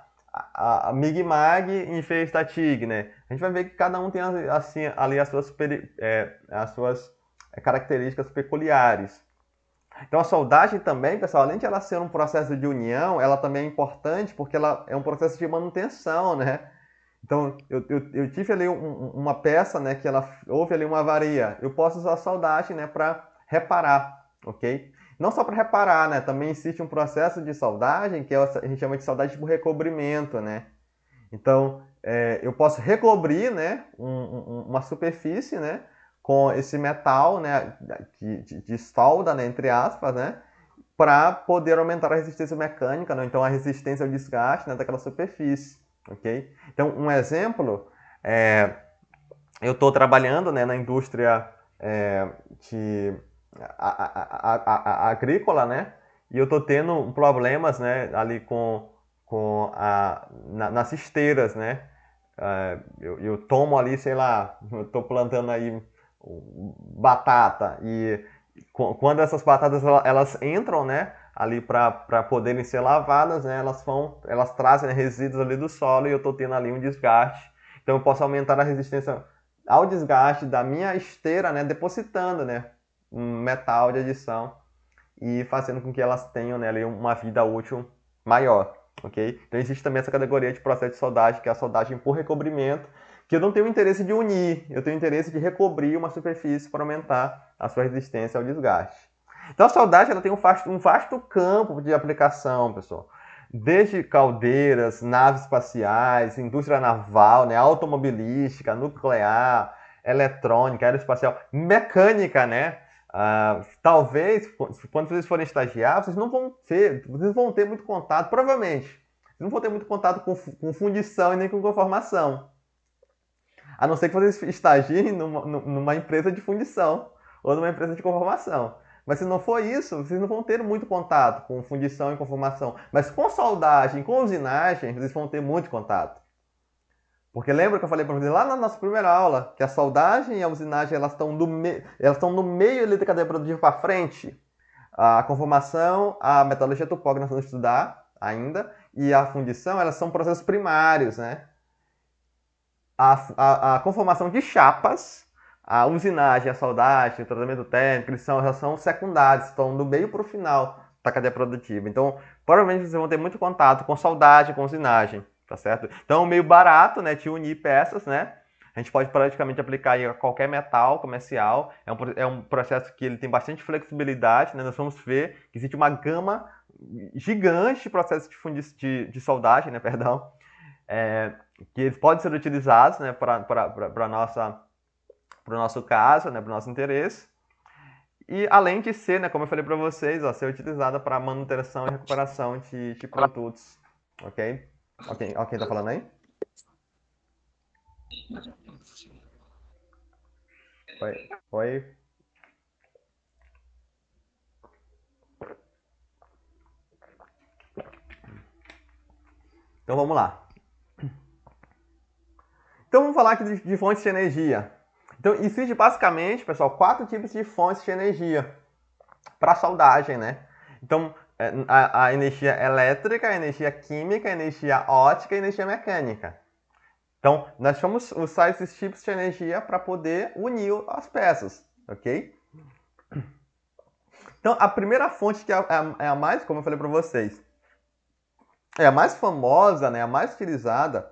MIG-MAG em vez da TIG, né? A gente vai ver que cada um tem assim, ali as suas características peculiares. Então a soldagem também, pessoal, além de ela ser um processo de união, ela também é importante porque ela é um processo de manutenção, né? Então eu tive ali uma peça, né, que houve ali uma avaria. Eu posso usar a soldagem, né, para reparar, ok? Não só para reparar, né? Também existe um processo de soldagem que a gente chama de soldagem por recobrimento, né? Então, eu posso recobrir, né, uma superfície, né, com esse metal, né, de solda, né, entre aspas, né, para poder aumentar a resistência mecânica, né, então a resistência ao desgaste, né, daquela superfície, ok? Então, um exemplo, eu estou trabalhando, né, na indústria de agrícola, né? E eu tô tendo problemas, né, ali nas esteiras, né? Eu tomo ali, sei lá, eu tô plantando aí batata e quando essas batatas elas entram, né, ali para poderem ser lavadas, né, elas trazem, né, resíduos ali do solo e eu tô tendo ali um desgaste. Então eu posso aumentar a resistência ao desgaste da minha esteira, né, depositando, né, um metal de adição e fazendo com que elas tenham, né, ali uma vida útil maior, ok? Então existe também essa categoria de processo de soldagem, que é a soldagem por recobrimento, que eu não tenho interesse de unir, eu tenho interesse de recobrir uma superfície para aumentar a sua resistência ao desgaste. Então a soldagem ela tem um vasto campo de aplicação, pessoal. Desde caldeiras, naves espaciais, indústria naval, né, automobilística, nuclear, eletrônica, aeroespacial, mecânica, né? Talvez, quando vocês forem estagiar, vocês vão ter muito contato, provavelmente. Vocês não vão ter muito contato com fundição e nem com conformação. A não ser que vocês estagiem numa empresa de fundição ou numa empresa de conformação. Mas se não for isso, vocês não vão ter muito contato com fundição e conformação. Mas com soldagem, com usinagem, vocês vão ter muito contato. Porque lembra que eu falei para vocês lá na nossa primeira aula que a soldagem e a usinagem elas estão no meio ali da cadeia produtiva para frente. A conformação, a metalurgia topógrafa nós vamos estudar ainda e a fundição elas são processos primários, né? A conformação de chapas, a usinagem, a soldagem, o tratamento térmico, eles são secundários, estão do meio para o final da cadeia produtiva. Então, provavelmente vocês vão ter muito contato com soldagem, com usinagem, tá certo? Então, é um meio barato, né, de unir peças, né? A gente pode praticamente aplicar em qualquer metal comercial. É um processo que ele tem bastante flexibilidade, né? Nós vamos ver que existe uma gama gigante de processos de soldagem, né, perdão, que eles podem ser utilizados, né, para o nosso caso, né, para o nosso interesse. E além de ser, né, como eu falei para vocês, ó, ser utilizada para manutenção e recuperação de produtos. Ok? Ok, tá falando aí? Oi? Então vamos lá. Então vamos falar aqui de fontes de energia. Então existe basicamente, pessoal, 4 tipos de fontes de energia para soldagem, né? Então a energia elétrica, a energia química, a energia óptica e a energia mecânica. Então nós vamos usar esses tipos de energia para poder unir as peças, ok? Então a primeira fonte que é a mais, como eu falei para vocês, é a mais famosa, né? A mais utilizada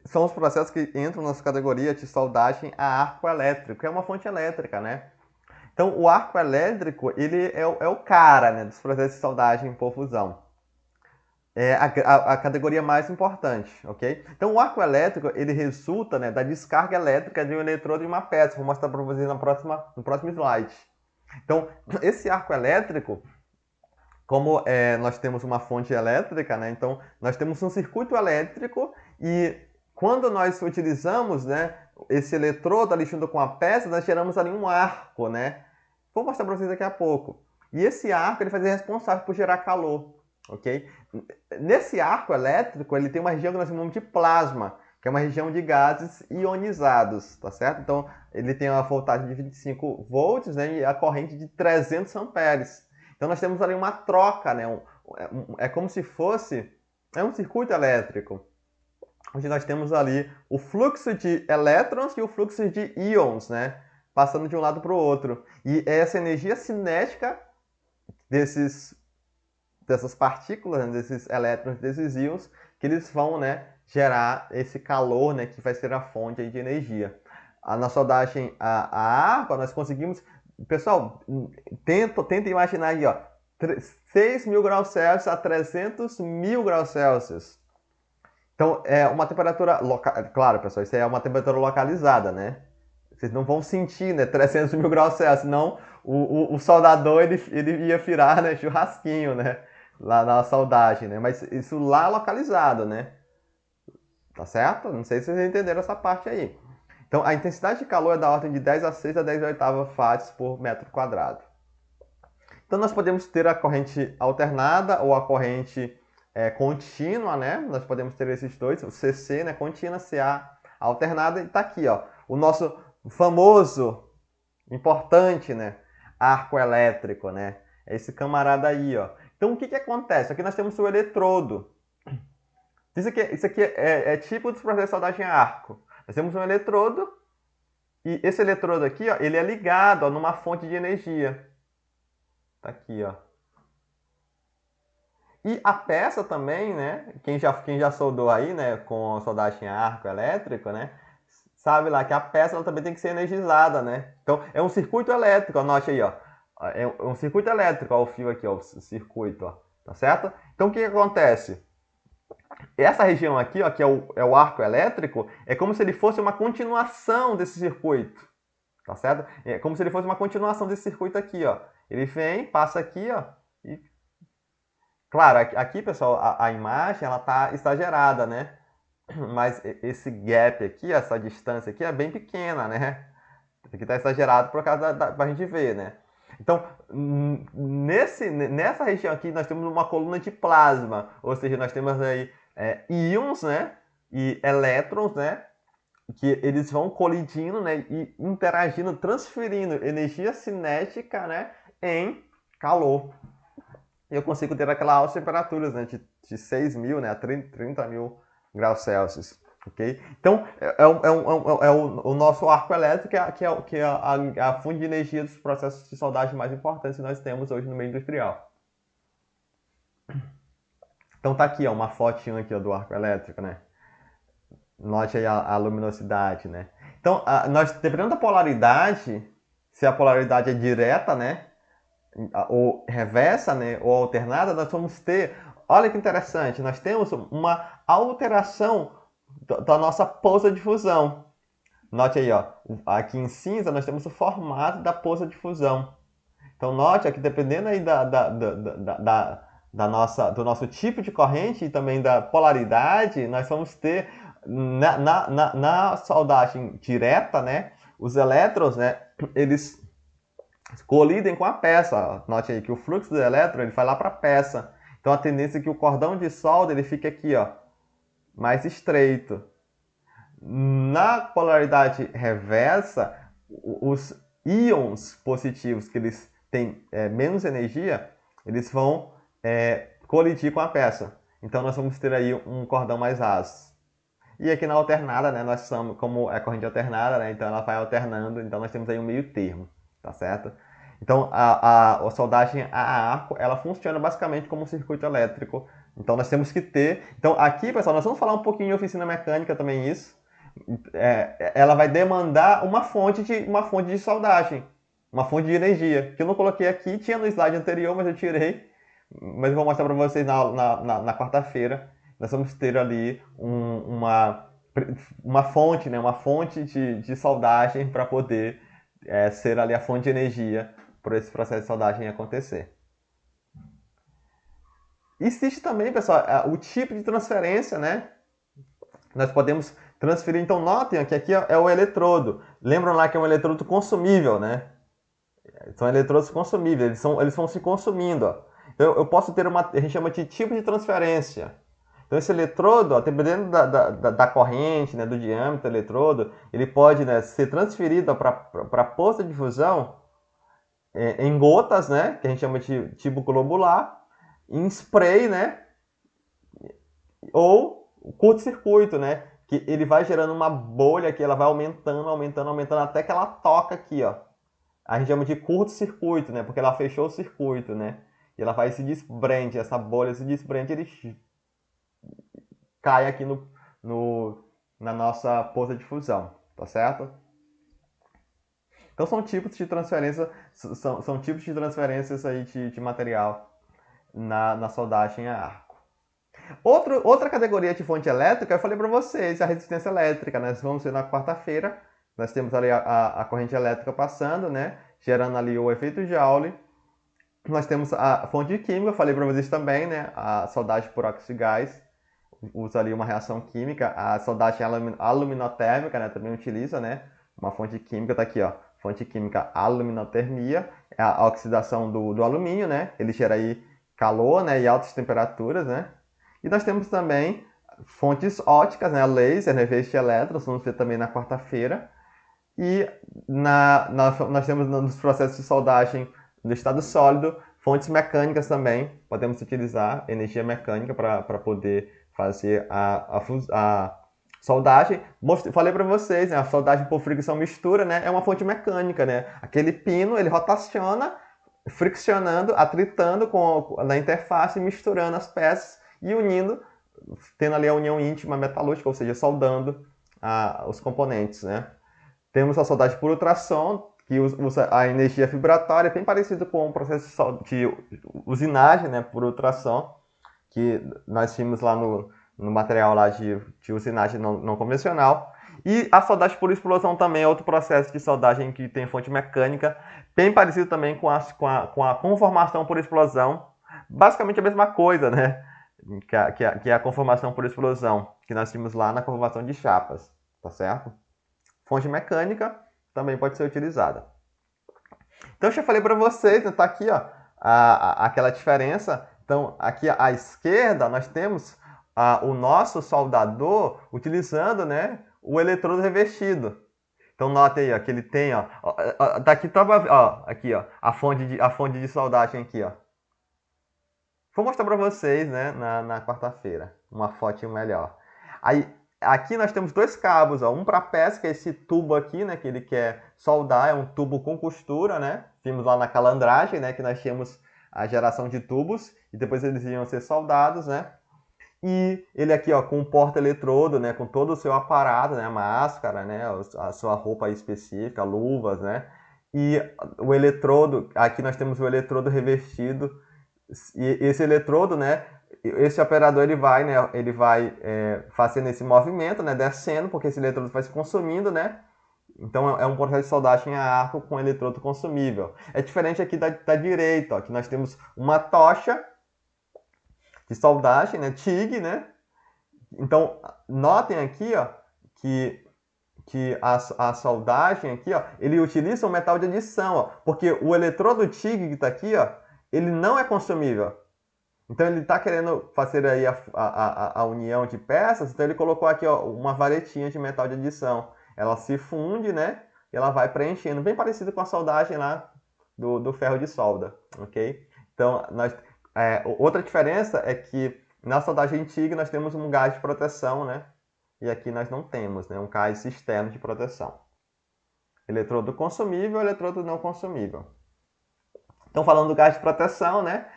são os processos que entram nessa categoria de soldagem a arco elétrico, que é uma fonte elétrica, né? Então, o arco elétrico, ele é o cara, né, dos processos de soldagem por fusão. É a categoria mais importante, ok? Então, o arco elétrico, ele resulta, né, da descarga elétrica de um eletrodo em uma peça. Vou mostrar para vocês no próximo slide. Então, esse arco elétrico, como nós temos uma fonte elétrica, né, então nós temos um circuito elétrico e quando nós utilizamos, né, esse eletrodo ali junto com a peça, nós geramos ali um arco, né? Vou mostrar para vocês daqui a pouco. E esse arco ele vai ser responsável por gerar calor, ok? Nesse arco elétrico, ele tem uma região que nós chamamos de plasma, que é uma região de gases ionizados, tá certo? Então, ele tem uma voltagem de 25 volts, né, e a corrente de 300 amperes. Então, nós temos ali uma troca, né? É como se fosse um circuito elétrico, onde nós temos ali o fluxo de elétrons e o fluxo de íons, né? Passando de um lado para o outro. E é essa energia cinética dessas partículas, né? Desses elétrons, desses íons, que eles vão, né, gerar esse calor, né, que vai ser a fonte aí de energia. Na soldagem a arco, nós conseguimos... Pessoal, tenta imaginar aí, ó, 6.000 graus Celsius a 300.000 graus Celsius. Então, é uma temperatura... Claro, pessoal, isso é uma temperatura localizada, né? Vocês não vão sentir, né, 300.000 graus Celsius, senão o soldador ele ia virar, né, churrasquinho, né? Lá na soldagem, né? Mas isso lá localizado, né? Tá certo? Não sei se vocês entenderam essa parte aí. Então, a intensidade de calor é da ordem de 10 a 6 a 10 oitavas watts por metro quadrado. Então, nós podemos ter a corrente alternada ou a corrente contínua, né? Nós podemos ter esses dois, o CC, né? Contínua, CA alternada, e está aqui, ó, o nosso famoso, importante, né? Arco elétrico, né? É esse camarada aí, ó. Então, o que acontece? Aqui nós temos o eletrodo. Isso aqui é tipo dos processos de soldagem a arco. Nós temos um eletrodo, e esse eletrodo aqui, ó, ele é ligado, ó, numa fonte de energia. Tá aqui, ó. E a peça também, né? Quem já soldou aí, né? Com soldagem a arco elétrico, né? Sabe lá que a peça ela também tem que ser energizada, né? Então, é um circuito elétrico, anote aí, ó. É um circuito elétrico, ó, o fio aqui, ó, o circuito, ó. Tá certo? Então, o que acontece? Essa região aqui, ó, que é o arco elétrico, é como se ele fosse uma continuação desse circuito. Tá certo? É como se ele fosse uma continuação desse circuito aqui, ó. Ele vem, passa aqui, ó, e... Claro, aqui, pessoal, a imagem, ela tá exagerada, né? Mas esse gap aqui, essa distância aqui é bem pequena, né? Aqui está exagerado por causa pra gente ver, né? Então, nessa região aqui, nós temos uma coluna de plasma, ou seja, nós temos aí íons, né? E elétrons, né? Que eles vão colidindo, né? E interagindo, transferindo energia cinética, né? Em calor. E eu consigo ter aquelas altas temperaturas, né? De 6.000, né? A 30.000 graus Celsius. Okay? Então, o nosso arco elétrico, que é a fonte de energia dos processos de soldagem mais importantes que nós temos hoje no meio industrial. Então tá aqui, ó, uma fotinho aqui, ó, do arco elétrico, né? Note aí a luminosidade, né? Então, nós, dependendo da polaridade, se a polaridade é direta, né? Ou reversa, né? Ou alternada, nós vamos ter... Olha que interessante, nós temos uma alteração da nossa poça de fusão. Note aí, ó, aqui em cinza nós temos o formato da poça de fusão. Então note que dependendo aí do nosso tipo de corrente e também da polaridade, nós vamos ter na soldagem direta, né, os elétrons, né, eles colidem com a peça. Note aí que o fluxo do elétron ele vai lá para a peça. Então a tendência é que o cordão de solda ele fique aqui, ó, mais estreito. Na polaridade reversa, os íons positivos, que eles têm menos energia, eles vão colidir com a peça. Então nós vamos ter aí um cordão mais raso. E aqui na alternada, né, nós somos, como é corrente alternada, né, então ela vai alternando, então nós temos aí um meio termo, tá certo? Então a soldagem a arco, ela funciona basicamente como um circuito elétrico. Então nós temos que ter... Então aqui, pessoal, nós vamos falar um pouquinho em oficina mecânica também isso. Ela vai demandar uma fonte de soldagem, uma fonte de energia, que eu não coloquei aqui, tinha no slide anterior, mas eu tirei. Mas eu vou mostrar para vocês na quarta-feira. Nós vamos ter ali uma fonte, né? Uma fonte de soldagem para poder ser ali a fonte de energia para esse processo de soldagem acontecer. Existe também, pessoal, o tipo de transferência, né? Nós podemos transferir, então notem que aqui é o eletrodo. Lembram lá que é um eletrodo consumível, né? São eletrodos consumíveis, eles vão se consumindo. Ó. Eu posso ter a gente chama de tipo de transferência. Então esse eletrodo, ó, dependendo da corrente, né, do diâmetro do eletrodo, ele pode, né, ser transferido para a poça de fusão em gotas, né, que a gente chama de tipo globular, em spray, né, ou curto-circuito, né, que ele vai gerando uma bolha que ela vai aumentando, aumentando, aumentando até que ela toca aqui, ó. A gente chama de curto-circuito, né, porque ela fechou o circuito, né, e ela vai se desprende, essa bolha se desprende, ele cai aqui na nossa poça de fusão, tá certo? Então são tipos de transferência, são tipos de transferências aí de material na soldagem a arco. Outra categoria de fonte elétrica, eu falei para vocês, a resistência elétrica, né? Nós vamos ver na quarta-feira, nós temos ali a corrente elétrica passando, né? Gerando ali o efeito Joule. Nós temos a fonte de química, eu falei para vocês também, né? A soldagem por óxido de gás, usa ali uma reação química, a soldagem aluminotérmica, né, também utiliza, né, uma fonte química, tá aqui, ó, fonte química aluminotermia, é a oxidação do alumínio, né, ele gera aí calor, né, e altas temperaturas, né, e nós temos também fontes ópticas, né, laser, né, reveste elétrons, vamos ver também na quarta-feira, e nós temos nos processos de soldagem do estado sólido, fontes mecânicas também, podemos utilizar energia mecânica para poder fazer a soldagem. Falei para vocês, né, a soldagem por fricção mistura, né, é uma fonte mecânica. Né? Aquele pino ele rotaciona, friccionando, atritando na interface, misturando as peças e unindo, tendo ali a união íntima metalúrgica, ou seja, soldando os componentes. Né? Temos a soldagem por ultrassom, que usa a energia vibratória, bem parecido com o processo de usinagem, né, por ultrassom, que nós tínhamos lá no material lá de usinagem não convencional. E a soldagem por explosão também é outro processo de soldagem que tem fonte mecânica, bem parecido também com a conformação por explosão. Basicamente a mesma coisa, né? Que é a conformação por explosão, que nós tínhamos lá na conformação de chapas, tá certo? Fonte mecânica também pode ser utilizada. Então, eu já falei para vocês, né, tá aqui ó, aquela diferença. Então, aqui à esquerda, nós temos o nosso soldador utilizando, né, o eletrodo revestido. Então, notem aí ó, que ele tem, ó, daqui ó, aqui, ó, a fonte de soldagem aqui, ó. Vou mostrar para vocês, né, na quarta-feira, uma foto melhor. Aí, aqui nós temos dois cabos, ó, um para peça, que é esse tubo aqui, né, que ele quer soldar, é um tubo com costura, né? Vimos lá na calandragem, né, que nós tínhamos a geração de tubos e depois eles iam ser soldados, né? E ele aqui, ó, com um porta-eletrodo, né, com todo o seu aparato, né, máscara, né, a sua roupa específica, luvas, né? E o eletrodo, aqui nós temos o eletrodo revestido. E esse eletrodo, né, esse operador ele vai fazendo esse movimento, né, descendo, porque esse eletrodo vai se consumindo, né? Então é um processo de soldagem a arco com eletrodo consumível. É diferente aqui da direita, ó, que nós temos uma tocha de soldagem, né, TIG, né? Então notem aqui, ó, que a soldagem aqui, ó, ele utiliza um metal de adição, ó, porque o eletrodo TIG que está aqui, ó, ele não é consumível. Então ele está querendo fazer aí a união de peças, então ele colocou aqui ó, uma varetinha de metal de adição. Ela se funde, né? E ela vai preenchendo, bem parecido com a soldagem lá do ferro de solda, ok? Então, outra diferença é que na soldagem antiga nós temos um gás de proteção, né? E aqui nós não temos, né? Um gás externo de proteção. Eletrodo consumível, eletrodo não consumível. Então, falando do gás de proteção, né?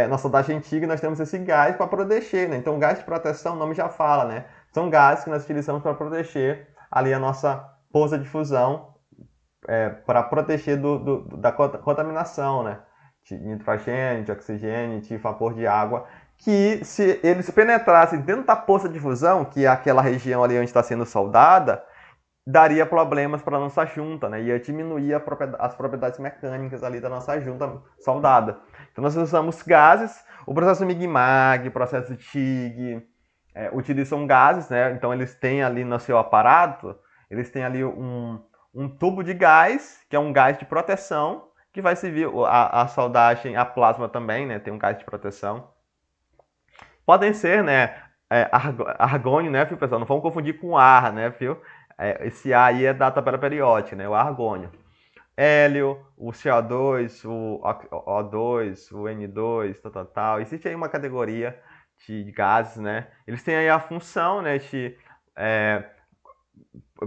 Na soldagem antiga nós temos esse gás para proteger, né? Então, gás de proteção, o nome já fala, né? São gases que nós utilizamos para proteger ali a nossa bolsa de fusão, para proteger da contaminação, né? De nitrogênio, de oxigênio, de vapor de água, que se eles penetrassem dentro da poça de fusão, que é aquela região ali onde está sendo soldada, daria problemas para a nossa junta, né? Ia diminuir as propriedades mecânicas ali da nossa junta soldada. Então nós usamos gases, o processo MIG-MAG, o processo TIG, utilizam gases, né? Então eles têm ali no seu aparato, eles têm ali um tubo de gás, que é um gás de proteção, que vai servir a soldagem, a plasma também, né? Tem um gás de proteção. Podem ser, né? Argônio, né, viu, pessoal? Não vamos confundir com ar, né, viu? Esse A aí é da tabela periódica, né? O argônio. Hélio, o CO2, o O2, o N2, tal. Existe aí uma categoria de gases, né? Eles têm aí a função, né, de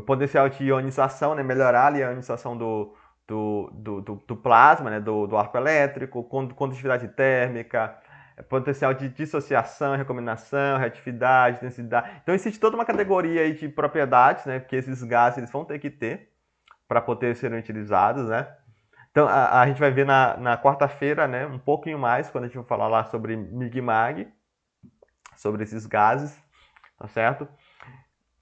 potencial de ionização, né? Melhorar ali a ionização do plasma, né? Do arco elétrico, condutividade térmica, potencial de dissociação, recombinação, reatividade, densidade. Então existe toda uma categoria aí de propriedades, né, que esses gases eles vão ter que ter para poder serem utilizados, né? Então a gente vai ver na quarta-feira, né, um pouquinho mais quando a gente vai falar lá sobre MIG-MAG, sobre esses gases, tá certo?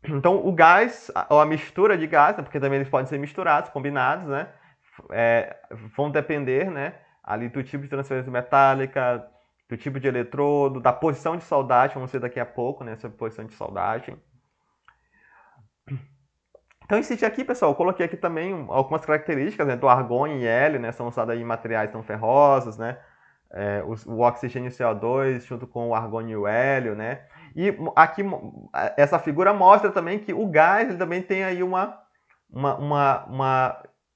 Então o gás ou a mistura de gás, né, porque também eles podem ser misturados, combinados, né? Vão depender, né, ali do tipo de transferência metálica, do tipo de eletrodo, da posição de soldagem, vamos ver daqui a pouco, né, sobre posição de soldagem. Então, esse aqui, pessoal, eu coloquei aqui também algumas características, né, do argônio e hélio, né, são usados em materiais não ferrosos, né, o oxigênio e o CO2 junto com o argônio e o hélio, né, e aqui essa figura mostra também que o gás ele também tem aí uma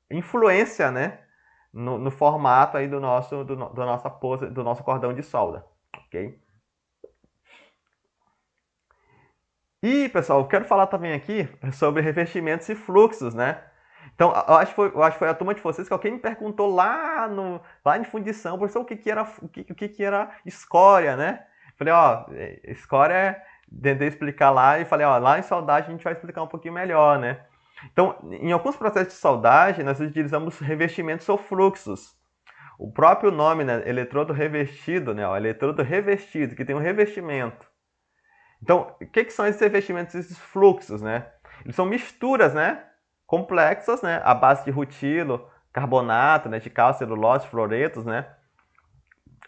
influência, né, no formato aí do nosso cordão de solda, ok? E, pessoal, eu quero falar também aqui sobre revestimentos e fluxos, né? Então, eu acho que foi a turma de vocês que alguém me perguntou lá em fundição, professor, o que era escória, né? Falei, ó, escória, tentei explicar lá e falei, ó, lá em soldagem a gente vai explicar um pouquinho melhor, né? Então, em alguns processos de soldagem, nós utilizamos revestimentos ou fluxos. O próprio nome, né, eletrodo revestido, né, ó, eletrodo revestido, que tem um revestimento. Então, o que são esses revestimentos, esses fluxos, né? Eles são misturas, né, complexas, né, à base de rutilo, carbonato, né, de cálcio, celulose, fluoretos, né,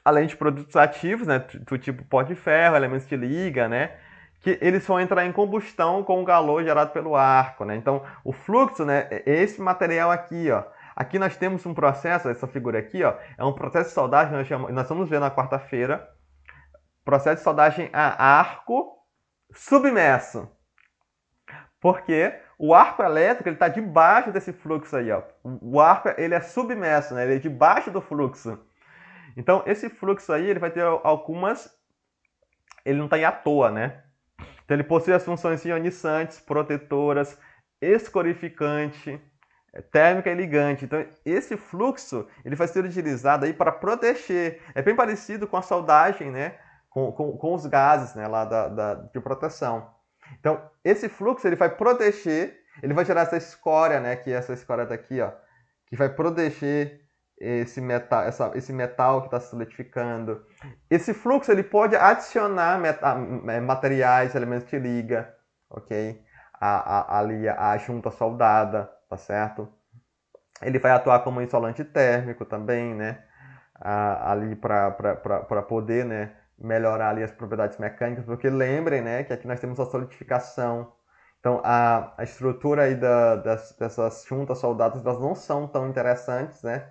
além de produtos ativos, né, do tipo pó de ferro, elementos de liga, né, que eles vão entrar em combustão com o calor gerado pelo arco, né. Então, o fluxo, né, é esse material aqui, ó. Aqui nós temos um processo, essa figura aqui, ó, é um processo de soldagem, nós vamos ver na quarta-feira, processo de soldagem a arco submerso. Porque o arco elétrico ele está debaixo desse fluxo aí, ó. O arco ele é submerso, né? Ele é debaixo do fluxo. Então esse fluxo aí ele vai ter algumas, ele não está aí à toa, né? Então ele possui as funções ionizantes, protetoras, escorificante, térmica e ligante. Então esse fluxo ele vai ser utilizado aí para proteger. É bem parecido com a soldagem, né? Com os gases, né? Lá de proteção. Então, esse fluxo ele vai proteger, ele vai gerar essa escória, né, que é essa escória daqui, ó, que vai proteger esse metal que está se solidificando. Esse fluxo ele pode adicionar materiais, elementos de liga, ok? Ali a junta soldada, tá certo? Ele vai atuar como isolante térmico também, né? Ali para poder, né, melhorar ali as propriedades mecânicas, porque lembrem, né, que aqui nós temos a solidificação. Então, a estrutura aí dessas juntas soldadas, elas não são tão interessantes, né?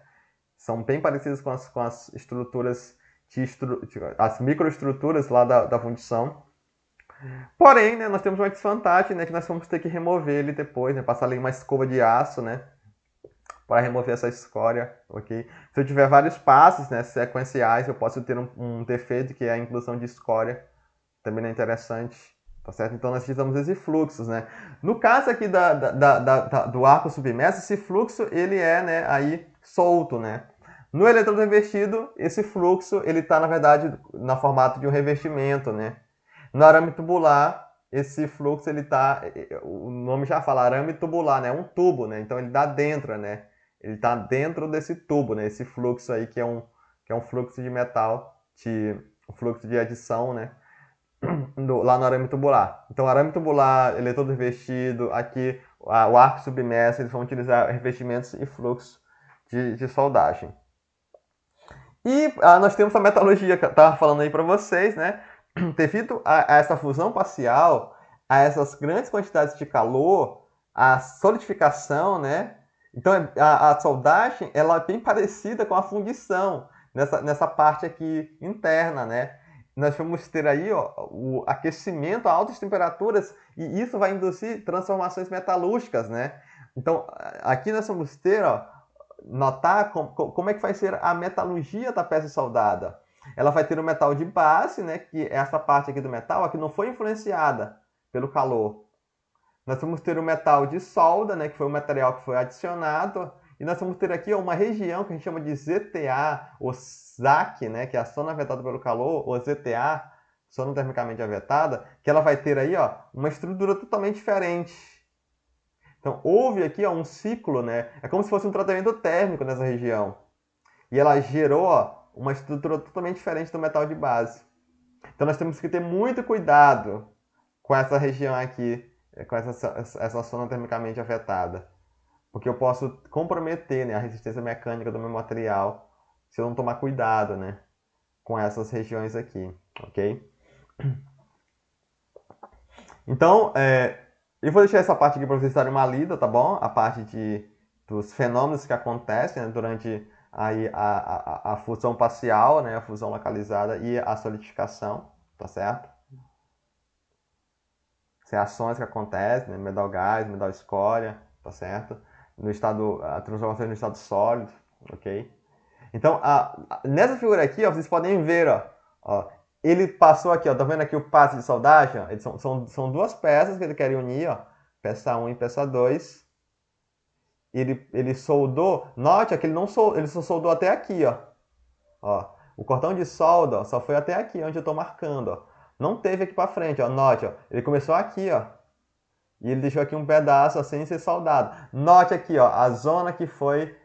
São bem parecidas com as estruturas, as microestruturas lá da fundição. Porém, né, nós temos uma desvantagem, né, que nós vamos ter que remover ele depois, né, passar ali uma escova de aço, né, para remover essa escória, ok? Se eu tiver vários passos, né, sequenciais, eu posso ter um defeito que é a inclusão de escória, também não é interessante, tá certo? Então nós precisamos desses fluxos, né? No caso aqui do arco submerso, esse fluxo ele é, né, aí solto, né? No eletrodo revestido, esse fluxo ele está na verdade no formato de um revestimento, né? No arame tubular, esse fluxo ele tá, o nome já fala arame tubular, né? Um tubo, né? Então ele dá dentro, né? Ele está dentro desse tubo, né? Esse fluxo aí que é um fluxo de metal, um fluxo de adição, né? Lá no arame tubular. Então, arame tubular, eletrodo revestido, aqui o arco submerso, eles vão utilizar revestimentos e fluxo de soldagem. E nós temos a metalurgia que eu estava falando aí para vocês, né? Devido a essa fusão parcial, a essas grandes quantidades de calor, a solidificação, né? Então, a soldagem ela é bem parecida com a fundição nessa parte aqui interna, né? Nós vamos ter aí ó, o aquecimento a altas temperaturas e isso vai induzir transformações metalúrgicas, né? Então, aqui nós vamos ter, ó, notar como é que vai ser a metalurgia da peça soldada. Ela vai ter o metal de base, né? Que é essa parte aqui do metal, que não foi influenciada pelo calor. Nós vamos ter o metal de solda, né, que foi o material que foi adicionado, e nós vamos ter aqui uma região que a gente chama de ZTA, ou ZAC, né, que é a zona afetada pelo calor, ou ZTA, zona termicamente afetada, que ela vai ter aí ó, uma estrutura totalmente diferente. Então, houve aqui ó, um ciclo, né, é como se fosse um tratamento térmico nessa região. E ela gerou ó, uma estrutura totalmente diferente do metal de base. Então, nós temos que ter muito cuidado com essa região aqui, com essa zona termicamente afetada. Porque eu posso comprometer, né, a resistência mecânica do meu material se eu não tomar cuidado, né, com essas regiões aqui, ok? Então, eu vou deixar essa parte aqui para vocês darem uma lida, tá bom? A parte dos fenômenos que acontecem, né, durante aí a fusão parcial, né, a fusão localizada e a solidificação, tá certo? Reações que acontecem, né, metal gás, metal escória, tá certo? No estado, a transformação no estado sólido, ok? Então, nessa figura aqui, ó, vocês podem ver, ó, ele passou aqui, ó, tá vendo aqui o passe de soldagem? Ó, eles são duas peças que ele quer unir, ó, peça 1 e peça 2. Ele soldou, note que ele só soldou até aqui, ó. O cordão de solda, ó, só foi até aqui, onde eu estou marcando, ó. Não teve aqui para frente, ó, note, ó, ele começou aqui, ó. E ele deixou aqui um pedaço assim sem ser soldado. Note aqui, ó, a zona que foi,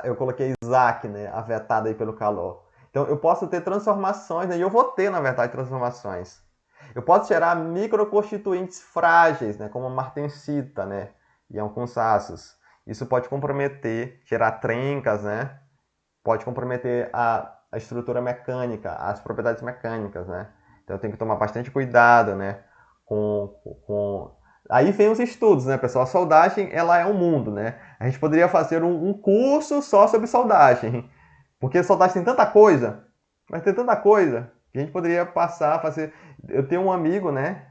eu coloquei Isaac, né, afetada aí pelo calor. Então eu posso ter transformações, né, e eu vou ter, na verdade, transformações. Eu posso gerar microconstituintes frágeis, né, como a martensita, né, e alguns aços. Isso pode comprometer, gerar trencas, né, pode comprometer a estrutura mecânica, as propriedades mecânicas, né. Então eu tenho que tomar bastante cuidado, né, Aí vem os estudos, né, pessoal? A soldagem, ela é um mundo, né? A gente poderia fazer um curso só sobre soldagem, porque soldagem tem tanta coisa, mas tem tanta coisa que a gente poderia passar a fazer. Eu tenho um amigo, né,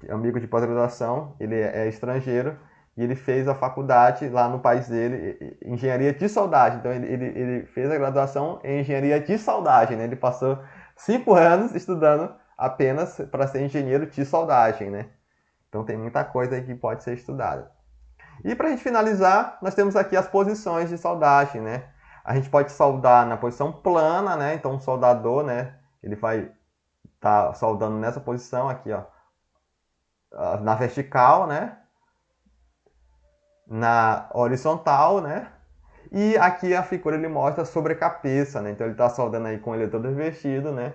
amigo de pós-graduação, ele é estrangeiro, e ele fez a faculdade lá no país dele, engenharia de soldagem. Então ele fez a graduação em engenharia de soldagem, né? Ele passou 5 anos estudando apenas para ser engenheiro de soldagem, né? Então tem muita coisa aí que pode ser estudada. E para a gente finalizar, nós temos aqui as posições de soldagem, né? A gente pode soldar na posição plana, né? Então o soldador, né? Ele vai estar soldando nessa posição aqui, ó, na vertical, né? Na horizontal, né? E aqui a figura ele mostra sobre a cabeça, né? Então ele está soldando aí com ele todo revestido, né?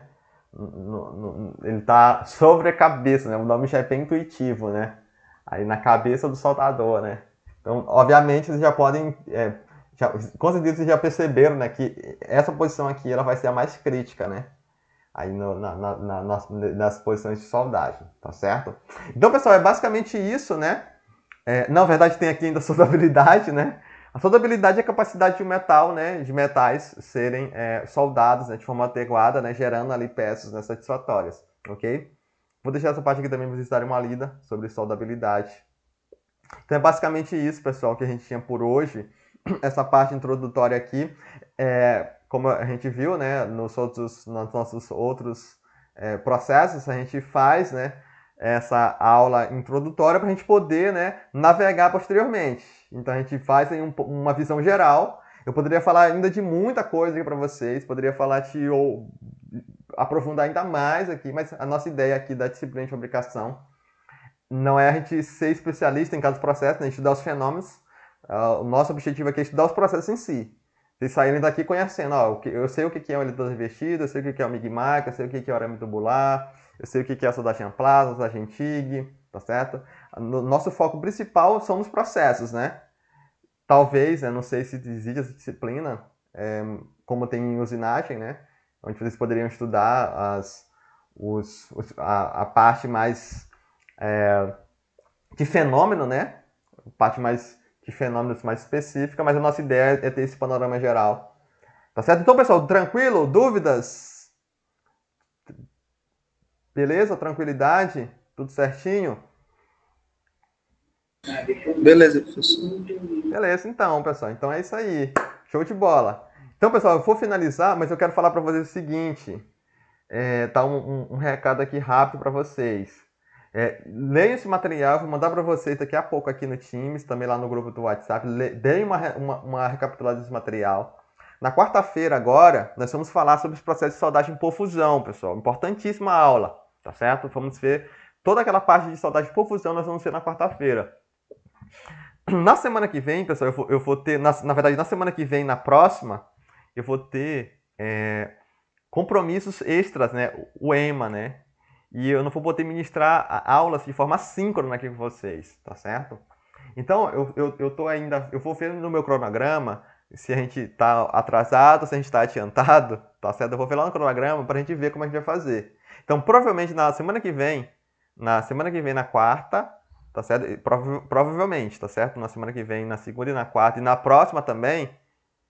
Ele está sobre a cabeça, né? O nome já é bem intuitivo, né? Aí na cabeça do soldador, né? Então, obviamente, vocês já podem, com certeza vocês já perceberam, né? Que essa posição aqui ela vai ser a mais crítica, né? Aí nas posições de soldagem, tá certo? Então, pessoal, é basicamente isso, né? Na verdade, tem aqui ainda a soldabilidade, né? A soldabilidade é a capacidade de um metal, né, de metais serem soldados, né, de forma adequada, né, gerando ali peças, né, satisfatórias, ok? Vou deixar essa parte aqui também para vocês darem uma lida sobre soldabilidade. Então é basicamente isso, pessoal, que a gente tinha por hoje. Essa parte introdutória aqui, como a gente viu, né, nos nossos outros processos, a gente faz, né, essa aula introdutória para a gente poder, né, navegar posteriormente. Então a gente faz aí uma visão geral. Eu poderia falar ainda de muita coisa aqui para vocês, poderia falar ou aprofundar ainda mais aqui, mas a nossa ideia aqui da disciplina de fabricação não é a gente ser especialista em cada processo, né, estudar os fenômenos. O nosso objetivo aqui é estudar os processos em si. Vocês saírem daqui conhecendo, eu sei o que é um eletrodo revestido, eu sei o que é o migmac, eu sei o que é o arame tubular, eu sei o que é a soldagem plasma, a soldagem TIG, tá certo? Nosso foco principal são os processos, né? Talvez, não sei se existe essa disciplina, como tem em usinagem, né? Onde vocês poderiam estudar a parte mais de fenômeno, né? A parte mais de fenômenos mais específica, mas a nossa ideia é ter esse panorama geral. Tá certo? Então, pessoal, tranquilo? Dúvidas? Beleza? Tranquilidade? Tudo certinho? Beleza, professor. Beleza, então, pessoal. Então é isso aí. Show de bola. Então, pessoal, eu vou finalizar, mas eu quero falar para vocês o seguinte. Tá um recado aqui rápido para vocês. Leiam esse material, vou mandar para vocês daqui a pouco aqui no Teams, também lá no grupo do WhatsApp. Deem uma recapitulada desse material. Na quarta-feira agora, nós vamos falar sobre os processos de soldagem por fusão, pessoal. Importantíssima aula, tá certo? Vamos ver toda aquela parte de soldagem por fusão, nós vamos ver na quarta-feira. Na semana que vem, pessoal, eu vou ter, na verdade, na semana que vem, na próxima, eu vou ter compromissos extras, né? O EMA, né? E eu não vou poder ministrar aulas de forma síncrona aqui com vocês, tá certo? Então, eu tô ainda, eu vou ver no meu cronograma se a gente está atrasado, se a gente está adiantado, tá certo? Eu vou ver lá no cronograma para a gente ver como a gente vai fazer. Então, provavelmente na semana que vem, na quarta, tá certo? Provavelmente, tá certo? Na semana que vem, na segunda e na quarta, e na próxima também.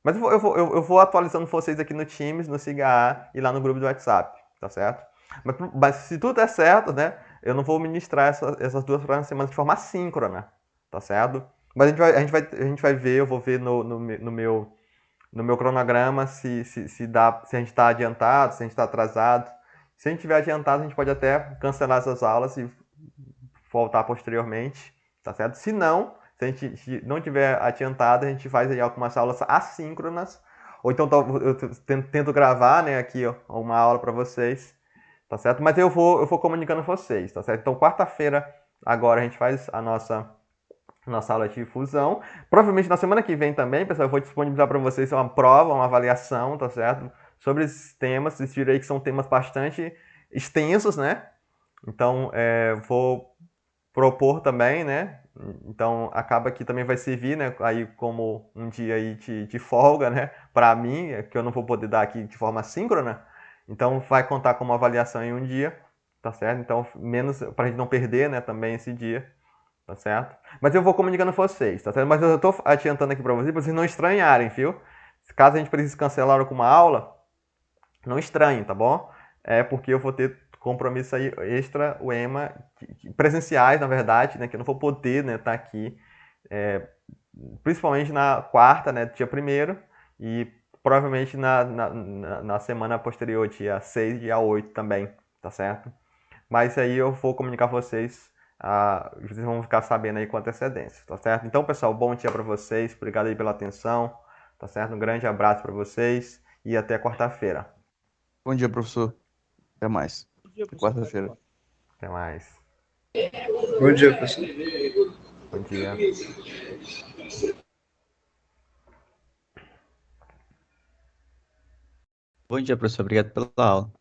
Mas eu vou atualizando vocês aqui no Teams, no SIGA e lá no grupo do WhatsApp, tá certo? Mas se tudo der certo, né? Eu não vou ministrar essas duas próximas semanas de forma assíncrona, tá certo? Mas a gente vai ver, eu vou ver no meu cronograma se a gente está adiantado, se a gente está atrasado. Se a gente tiver adiantado, a gente pode até cancelar essas aulas e voltar posteriormente, tá certo? Se não, se a gente não tiver adiantado, a gente faz aí algumas aulas assíncronas, ou então eu tento gravar, né, aqui ó, uma aula para vocês, tá certo? Mas eu vou comunicando vocês, tá certo? Então, quarta-feira, agora a gente faz a nossa aula de difusão. Provavelmente na semana que vem também, pessoal, eu vou disponibilizar para vocês uma prova, uma avaliação, tá certo? Sobre esses temas. Vocês viram aí que são temas bastante extensos, né? Então, vou propor também, né? Então, acaba que também vai servir, né? Aí como um dia aí de folga, né? Para mim, que eu não vou poder dar aqui de forma síncrona. Então, vai contar como avaliação em um dia, tá certo? Então, menos para a gente não perder, né? Também esse dia. Tá certo? Mas eu vou comunicando vocês, tá certo? Mas eu tô adiantando aqui para vocês não estranharem, viu? Caso a gente precise cancelar alguma aula, não estranhem, tá bom? É porque eu vou ter compromisso aí extra, o EMA, presenciais, na verdade, né? Que eu não vou poder, né, tá aqui, principalmente na quarta, né, dia 1º, e provavelmente na semana posterior, dia 6, dia 8 também, tá certo? Mas aí eu vou comunicar vocês, vocês vão ficar sabendo aí com antecedência, tá certo? Então, pessoal, bom dia para vocês, obrigado aí pela atenção, tá certo? Um grande abraço para vocês e até quarta-feira. Bom dia, professor. Até mais. Até quarta-feira. Até mais. Bom dia, professor. Bom dia. Bom dia, professor. Obrigado pela aula.